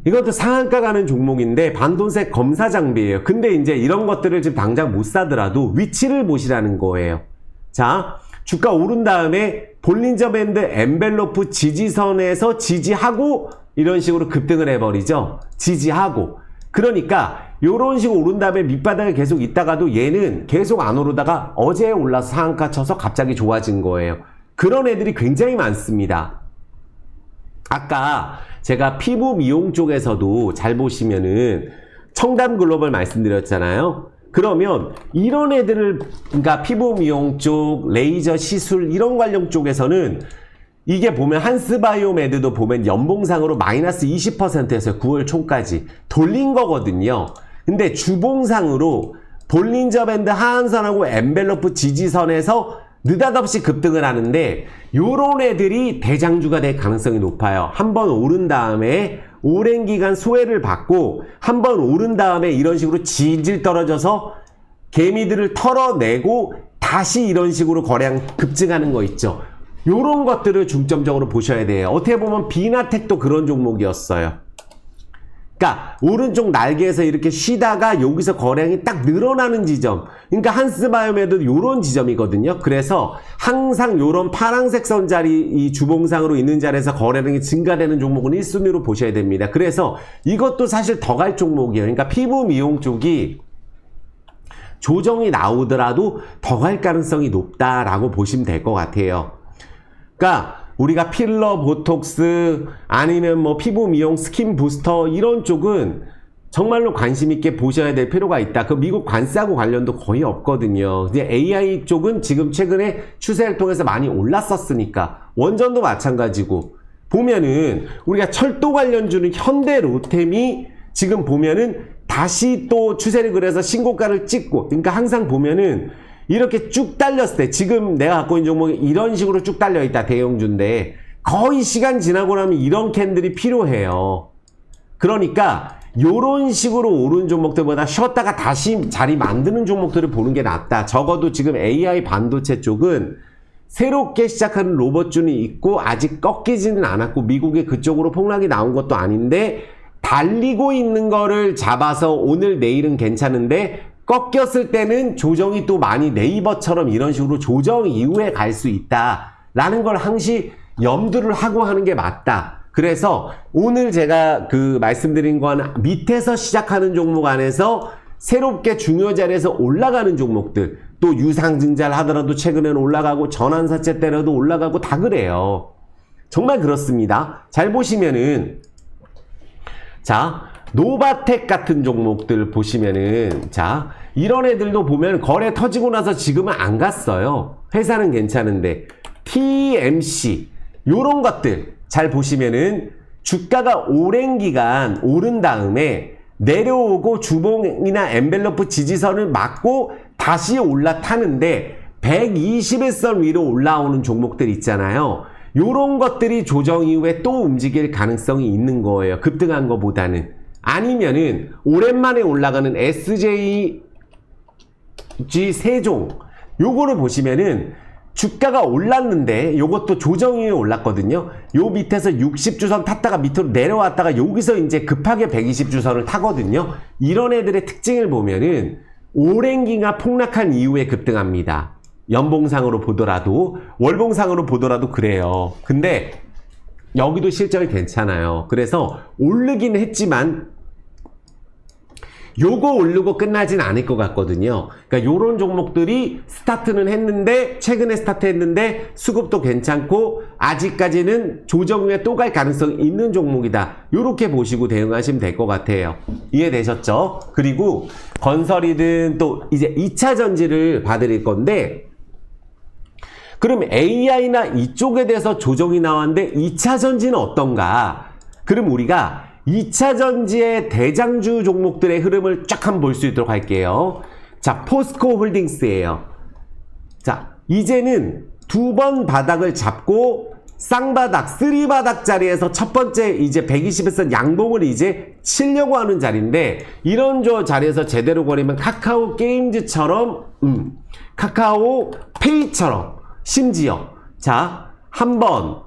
이것도 상한가 가는 종목인데 반도체 검사 장비예요. 근데 이제 이런 것들을 지금 당장 못 사더라도 위치를 보시라는 거예요. 자, 주가 오른 다음에 볼린저 밴드 엔벨로프 지지선에서 지지하고 이런 식으로 급등을 해버리죠. 지지하고. 그러니까 이런 식으로 오른 다음에 밑바닥에 계속 있다가도 얘는 계속 안 오르다가 어제 올라서 상한가 쳐서 갑자기 좋아진 거예요. 그런 애들이 굉장히 많습니다. 아까 제가 피부 미용 쪽에서도 잘 보시면은 청담 글로벌 말씀드렸잖아요. 그러면 이런 애들을, 그러니까 피부 미용 쪽, 레이저 시술 이런 관련 쪽에서는 이게 보면 한스바이오메드도 보면 연봉상으로 마이너스 20%에서 9월 초까지 돌린 거거든요. 근데 주봉상으로 볼린저 밴드 하한선하고 엔벨로프 지지선에서 느닷없이 급등을 하는데, 요런 애들이 대장주가 될 가능성이 높아요. 한번 오른 다음에 오랜 기간 소외를 받고 한번 오른 다음에 이런 식으로 질질 떨어져서 개미들을 털어내고 다시 이런 식으로 거래량 급증하는 거 있죠. 요런 것들을 중점적으로 보셔야 돼요. 어떻게 보면 비나텍도 그런 종목이었어요. 그러니까 오른쪽 날개에서 이렇게 쉬다가 여기서 거래량이 딱 늘어나는 지점, 그러니까 한스바이오메도 요런 지점이거든요. 그래서 항상 요런 파란색 선 자리, 이 주봉상으로 있는 자리에서 거래량이 증가되는 종목은 1순위로 보셔야 됩니다. 그래서 이것도 사실 더 갈 종목이에요. 그러니까 피부 미용 쪽이 조정이 나오더라도 더 갈 가능성이 높다라고 보시면 될 것 같아요. 그러니까 우리가 필러, 보톡스, 아니면 뭐 피부 미용, 스킨 부스터 이런 쪽은 정말로 관심 있게 보셔야 될 필요가 있다. 그 미국 관세하고 관련도 거의 없거든요. 근데 AI 쪽은 지금 최근에 추세를 통해서 많이 올랐었으니까, 원전도 마찬가지고, 보면은 우리가 철도 관련주는 현대 로템이 지금 보면은 다시 또 추세를 그려서 신고가를 찍고, 그러니까 항상 보면은 이렇게 쭉 달렸을 때, 지금 내가 갖고 있는 종목이 이런 식으로 쭉 달려있다, 대형주인데 거의 시간 지나고 나면 이런 캔들이 필요해요. 그러니까 요런 식으로 오른 종목들보다 쉬었다가 다시 자리 만드는 종목들을 보는 게 낫다. 적어도 지금 AI 반도체 쪽은 새롭게 시작하는 로봇주는 있고 아직 꺾이지는 않았고, 미국에 그쪽으로 폭락이 나온 것도 아닌데 달리고 있는 거를 잡아서 오늘 내일은 괜찮은데 꺾였을 때는 조정이 또 많이 네이버처럼 이런 식으로 조정 이후에 갈 수 있다라는 걸 항시 염두를 하고 하는 게 맞다. 그래서 오늘 제가 그 말씀드린 건 밑에서 시작하는 종목 안에서 새롭게 중요 자리에서 올라가는 종목들, 또 유상증자를 하더라도 최근에는 올라가고 전환사채 때려도 올라가고 다 그래요. 정말 그렇습니다. 잘 보시면은 자, 노바텍 같은 종목들 보시면은 자, 이런 애들도 보면 거래 터지고 나서 지금은 안 갔어요. 회사는 괜찮은데 TMC 요런 것들 잘 보시면은 주가가 오랜 기간 오른 다음에 내려오고 주봉이나 엔벨러프 지지선을 맞고 다시 올라타는데 121선 위로 올라오는 종목들 있잖아요. 요런 것들이 조정 이후에 또 움직일 가능성이 있는 거예요. 급등한 것보다는. 아니면은 오랜만에 올라가는 SJG 세종 요거를 보시면은 주가가 올랐는데 요것도 조정 이후에 올랐거든요. 요 밑에서 60주선 탔다가 밑으로 내려왔다가 여기서 이제 급하게 120주선을 타거든요. 이런 애들의 특징을 보면은 오랜 기간 폭락한 이후에 급등합니다. 연봉상으로 보더라도 월봉상으로 보더라도 그래요. 근데 여기도 실적이 괜찮아요. 그래서 오르긴 했지만 요거 오르고 끝나진 않을 것 같거든요. 그러니까 요런 종목들이 스타트는 했는데 최근에 스타트했는데 수급도 괜찮고 아직까지는 조정 후에 또 갈 가능성이 있는 종목이다. 요렇게 보시고 대응하시면 될 것 같아요. 이해되셨죠? 그리고 건설이든 또 이제 2차 전지를 봐드릴 건데 그럼 AI나 이쪽에 대해서 조정이 나왔는데 2차 전지는 어떤가? 그럼 우리가 2차 전지의 대장주 종목들의 흐름을 쫙 한번 볼 수 있도록 할게요. 자, 포스코 홀딩스예요. 자, 이제는 두 번 바닥을 잡고 쌍바닥, 쓰리바닥 자리에서 첫 번째 이제 120일선 양봉을 이제 치려고 하는 자리인데 이런 자리에서 제대로 거리면 카카오 게임즈처럼 카카오 페이처럼 심지어 자, 한 번,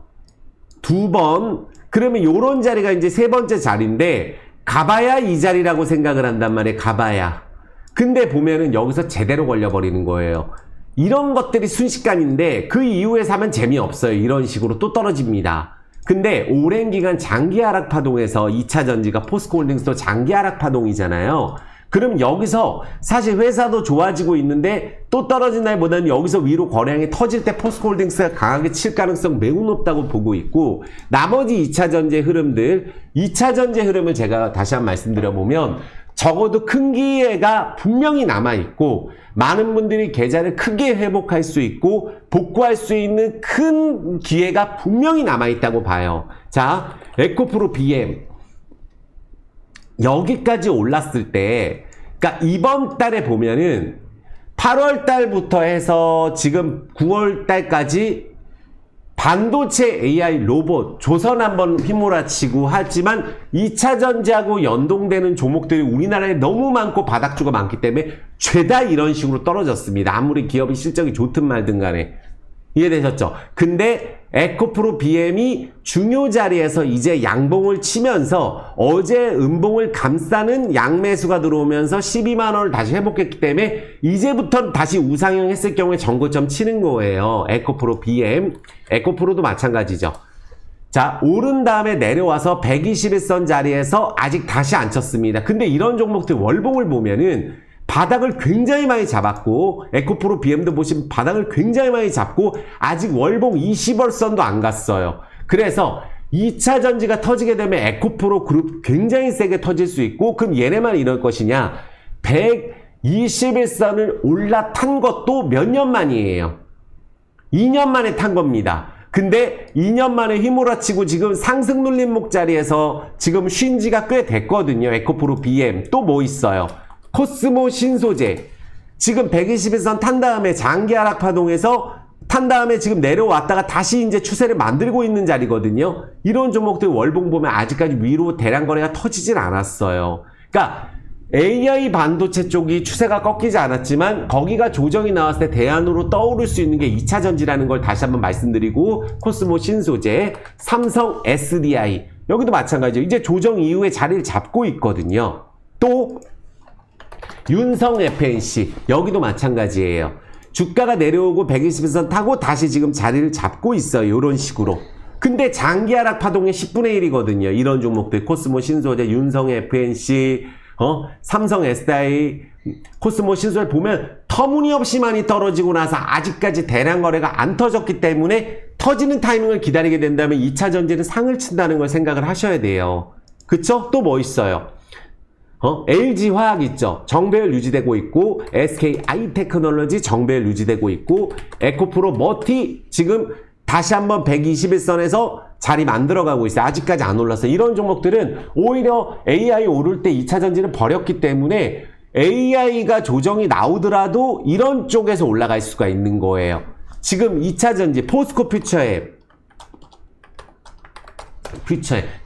두 번 그러면 요런 자리가 이제 세 번째 자리인데 가봐야 이 자리라고 생각을 한단 말이에요. 가봐야. 근데 보면은 여기서 제대로 걸려버리는 거예요. 이런 것들이 순식간인데 그 이후에 사면 재미없어요. 이런 식으로 또 떨어집니다. 근데 오랜 기간 장기 하락 파동에서 2차 전지가 포스코홀딩스도 장기 하락 파동이잖아요. 그럼 여기서 사실 회사도 좋아지고 있는데 또 떨어진 날보다는 여기서 위로 거래량이 터질 때 포스코홀딩스가 강하게 칠 가능성 매우 높다고 보고 있고 나머지 2차 전지의 흐름들 2차 전지의 흐름을 제가 다시 한번 말씀드려보면 적어도 큰 기회가 분명히 남아있고 많은 분들이 계좌를 크게 회복할 수 있고 복구할 수 있는 큰 기회가 분명히 남아있다고 봐요. 자, 에코프로 BM 여기까지 올랐을 때, 그러니까 이번 달에 보면은 8월 달부터 해서 지금 9월 달까지 반도체 AI 로봇 조선 한번 휘몰아치고 하지만 2차 전지하고 연동되는 종목들이 우리나라에 너무 많고 바닥주가 많기 때문에 죄다 이런 식으로 떨어졌습니다. 아무리 기업의 실적이 좋든 말든 간에. 이해되셨죠? 근데 에코프로 BM이 중요 자리에서 이제 양봉을 치면서 어제 음봉을 감싸는 양매수가 들어오면서 12만원을 다시 회복했기 때문에 이제부터 다시 우상향 했을 경우에 전고점 치는 거예요. 에코프로 BM. 에코프로도 마찬가지죠. 자, 오른 다음에 내려와서 121선 자리에서 아직 다시 안 쳤습니다. 근데 이런 종목들 월봉을 보면은 바닥을 굉장히 많이 잡았고 에코프로 BM도 보시면 바닥을 굉장히 많이 잡고 아직 월봉 20월선도 안 갔어요. 그래서 2차 전지가 터지게 되면 에코프로 그룹 굉장히 세게 터질 수 있고 그럼 얘네만 이럴 것이냐 121선을 올라탄 것도 몇 년 만이에요. 2년 만에 탄 겁니다. 근데 2년 만에 휘몰아치고 지금 상승 눌림목 자리에서 지금 쉰 지가 꽤 됐거든요. 에코프로 BM 또 뭐 있어요? 코스모 신소재 지금 121선 탄 다음에 장기 하락 파동에서 탄 다음에 지금 내려왔다가 다시 이제 추세를 만들고 있는 자리거든요. 이런 종목들 월봉 보면 아직까지 위로 대량 거래가 터지진 않았어요. 그러니까 AI 반도체 쪽이 추세가 꺾이지 않았지만 거기가 조정이 나왔을 때 대안으로 떠오를 수 있는 게 2차 전지라는 걸 다시 한번 말씀드리고 코스모 신소재, 삼성 SDI 여기도 마찬가지예요. 이제 조정 이후에 자리를 잡고 있거든요. 또 윤성 FNC 여기도 마찬가지예요. 주가가 내려오고 120선 타고 다시 지금 자리를 잡고 있어요. 이런 식으로. 근데 장기 하락 파동의 10분의 1이거든요. 이런 종목들 코스모, 신소재, 윤성 FNC, 삼성 SDI, 코스모, 신소재 보면 터무니없이 많이 떨어지고 나서 아직까지 대량 거래가 안 터졌기 때문에 터지는 타이밍을 기다리게 된다면 2차 전지는 상을 친다는 걸 생각을 하셔야 돼요. 그쵸? 또 뭐 있어요? LG 화학 있죠. 정배열 유지되고 있고, SK 아이테크놀로지 정배열 유지되고 있고, 에코프로 머티 지금 다시 한번 121선에서 자리 만들어가고 있어요. 아직까지 안 올랐어요. 이런 종목들은 오히려 AI 오를 때 2차 전지는 버렸기 때문에 AI가 조정이 나오더라도 이런 쪽에서 올라갈 수가 있는 거예요. 지금 2차 전지 포스코 퓨처에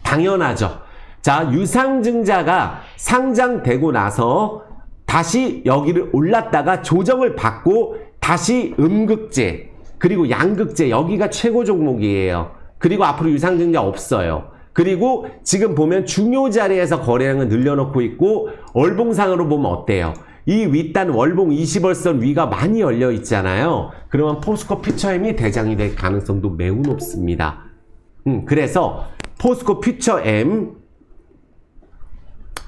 당연하죠. 자, 유상증자가 상장되고 나서 다시 여기를 올랐다가 조정을 받고 다시 음극재 그리고 양극재 여기가 최고 종목이에요. 그리고 앞으로 유상증자 없어요. 그리고 지금 보면 중요 자리에서 거래량을 늘려놓고 있고 월봉상으로 보면 어때요? 이 윗단 월봉 20월선 위가 많이 열려 있잖아요. 그러면 포스코 퓨처엠이 대장이 될 가능성도 매우 높습니다. 그래서 포스코 퓨처엠,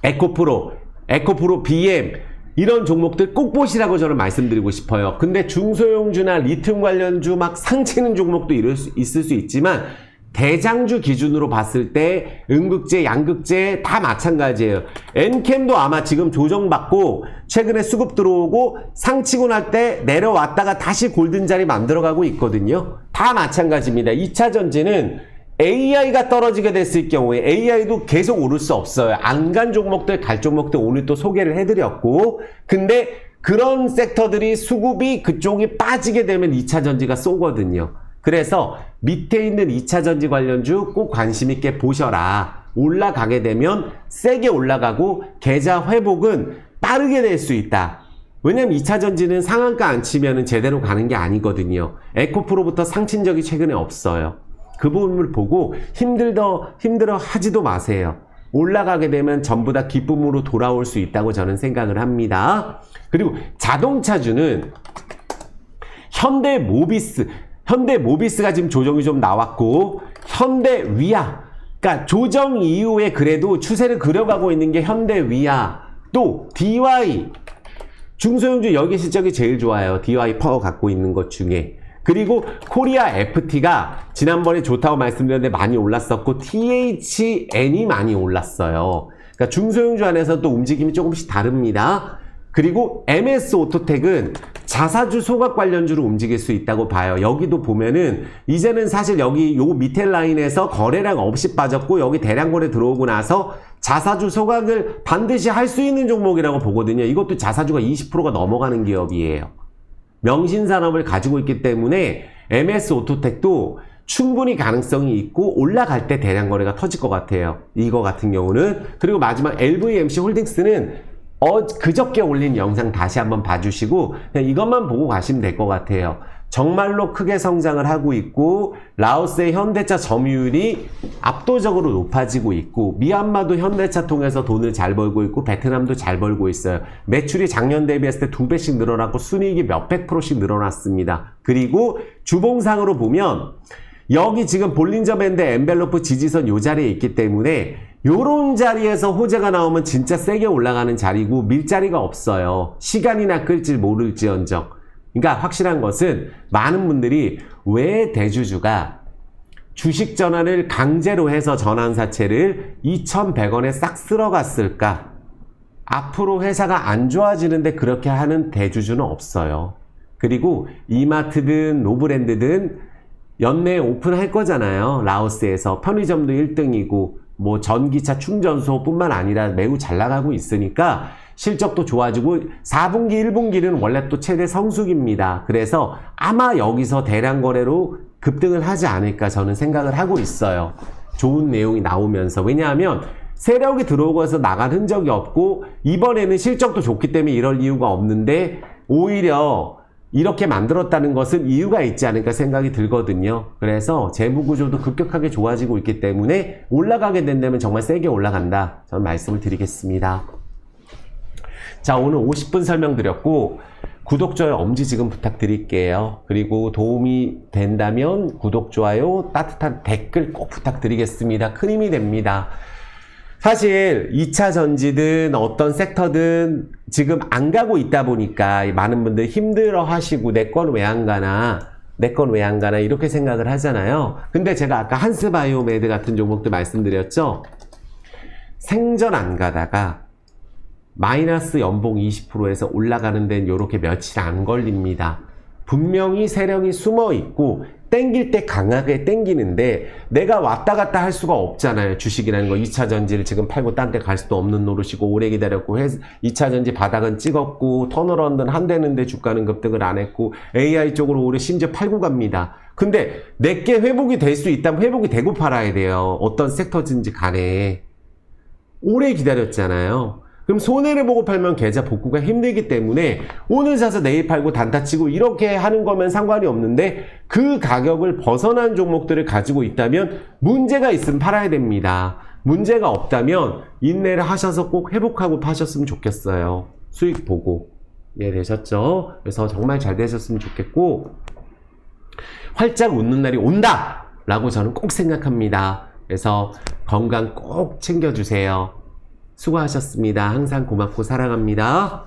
에코프로 BM 이런 종목들 꼭 보시라고 저는 말씀드리고 싶어요. 근데 중소형주나 리튬 관련주 막 상치는 종목도 있을 수 있지만 대장주 기준으로 봤을 때 음극재, 양극재 다 마찬가지예요. 엔캠도 아마 지금 조정받고 최근에 수급 들어오고 상치고 날 때 내려왔다가 다시 골든 자리 만들어가고 있거든요. 다 마찬가지입니다. 2차 전지는 AI가 떨어지게 됐을 경우에 AI도 계속 오를 수 없어요. 안 간 종목들, 갈 종목들 오늘 또 소개를 해드렸고, 근데 그런 섹터들이 수급이 그쪽이 빠지게 되면 2차 전지가 쏘거든요. 그래서 밑에 있는 2차 전지 관련주 꼭 관심 있게 보셔라. 올라가게 되면 세게 올라가고 계좌 회복은 빠르게 될 수 있다. 왜냐면 2차 전지는 상한가 안 치면 제대로 가는 게 아니거든요. 에코프로부터 상친 적이 최근에 없어요. 그 부분을 보고 힘들어 하지도 마세요. 올라가게 되면 전부 다 기쁨으로 돌아올 수 있다고 저는 생각을 합니다. 그리고 자동차주는 현대모비스가 지금 조정이 좀 나왔고, 현대위아, 그러니까 조정 이후에 그래도 추세를 그려가고 있는 게 현대위아, 또 DY, 중소형주 여기 실적이 제일 좋아요. DY 파워 갖고 있는 것 중에. 그리고 코리아 FT가 지난번에 좋다고 말씀드렸는데 많이 올랐었고, THN이 많이 올랐어요. 그러니까 중소형주 안에서 또 움직임이 조금씩 다릅니다. 그리고 MS 오토텍은 자사주 소각 관련주로 움직일 수 있다고 봐요. 여기도 보면은 이제는 사실 여기 요 밑에 라인에서 거래량 없이 빠졌고, 여기 대량 거래 들어오고 나서 자사주 소각을 반드시 할 수 있는 종목이라고 보거든요. 이것도 자사주가 20%가 넘어가는 기업이에요. 명신산업을 가지고 있기 때문에 MS 오토텍도 충분히 가능성이 있고 올라갈 때 대량 거래가 터질 것 같아요. 이거 같은 경우는. 그리고 마지막 LVMC 홀딩스는 그저께 올린 영상 다시 한번 봐주시고 그냥 이것만 보고 가시면 될 것 같아요. 정말로 크게 성장을 하고 있고, 라오스의 현대차 점유율이 압도적으로 높아지고 있고, 미얀마도 현대차 통해서 돈을 잘 벌고 있고, 베트남도 잘 벌고 있어요. 매출이 작년 대비했을 때 2배씩 늘어났고 순이익이 몇백 프로씩 늘어났습니다. 그리고 주봉상으로 보면 여기 지금 볼린저 밴드 엔벨로프 지지선 요 자리에 있기 때문에 요런 자리에서 호재가 나오면 진짜 세게 올라가는 자리고 밀자리가 없어요. 시간이나 끌지 모를지언정. 그러니까 확실한 것은 많은 분들이 왜 대주주가 주식 전환을 강제로 해서 전환사채를 2,100원에 싹 쓸어갔을까? 앞으로 회사가 안 좋아지는데 그렇게 하는 대주주는 없어요. 그리고 이마트든 노브랜드든 연내에 오픈할 거잖아요. 라오스에서 편의점도 1등이고 뭐 전기차 충전소뿐만 아니라 매우 잘 나가고 있으니까 실적도 좋아지고 4분기, 1분기는 원래 또 최대 성수기입니다. 그래서 아마 여기서 대량 거래로 급등을 하지 않을까 저는 생각을 하고 있어요. 좋은 내용이 나오면서. 왜냐하면 세력이 들어오고 해서 나간 흔적이 없고 이번에는 실적도 좋기 때문에 이럴 이유가 없는데 오히려 이렇게 만들었다는 것은 이유가 있지 않을까 생각이 들거든요. 그래서 재무구조도 급격하게 좋아지고 있기 때문에 올라가게 된다면 정말 세게 올라간다. 저는 말씀을 드리겠습니다. 자, 오늘 50분 설명드렸고 구독, 좋아요, 엄지 지금 부탁드릴게요. 그리고 도움이 된다면 구독, 좋아요, 따뜻한 댓글 꼭 부탁드리겠습니다. 큰 힘이 됩니다. 사실 2차 전지든 어떤 섹터든 지금 안 가고 있다 보니까 많은 분들 힘들어 하시고 내 건 왜 안 가나 이렇게 생각을 하잖아요. 근데 제가 아까 한스바이오메드 같은 종목도 말씀드렸죠. 생전 안 가다가 마이너스 연봉 20%에서 올라가는 데는 이렇게 며칠 안 걸립니다. 분명히 세력이 숨어 있고 땡길 때 강하게 땡기는데 내가 왔다 갔다 할 수가 없잖아요. 주식이라는 거 2차 전지를 지금 팔고 딴 데 갈 수도 없는 노릇이고 오래 기다렸고 2차 전지 바닥은 찍었고 턴어라운드는 한대는데 주가는 급등을 안 했고 AI 쪽으로 오래 심지어 팔고 갑니다. 근데 내게 회복이 될 수 있다면 회복이 되고 팔아야 돼요. 어떤 섹터든지 간에. 오래 기다렸잖아요. 그럼 손해를 보고 팔면 계좌 복구가 힘들기 때문에 오늘 사서 내일 팔고 단타 치고 이렇게 하는 거면 상관이 없는데 그 가격을 벗어난 종목들을 가지고 있다면 문제가 있으면 팔아야 됩니다. 문제가 없다면 인내를 하셔서 꼭 회복하고 파셨으면 좋겠어요. 수익 보고. 이해되셨죠? 그래서 정말 잘 되셨으면 좋겠고 활짝 웃는 날이 온다! 라고 저는 꼭 생각합니다. 그래서 건강 꼭 챙겨주세요. 수고하셨습니다. 항상 고맙고 사랑합니다.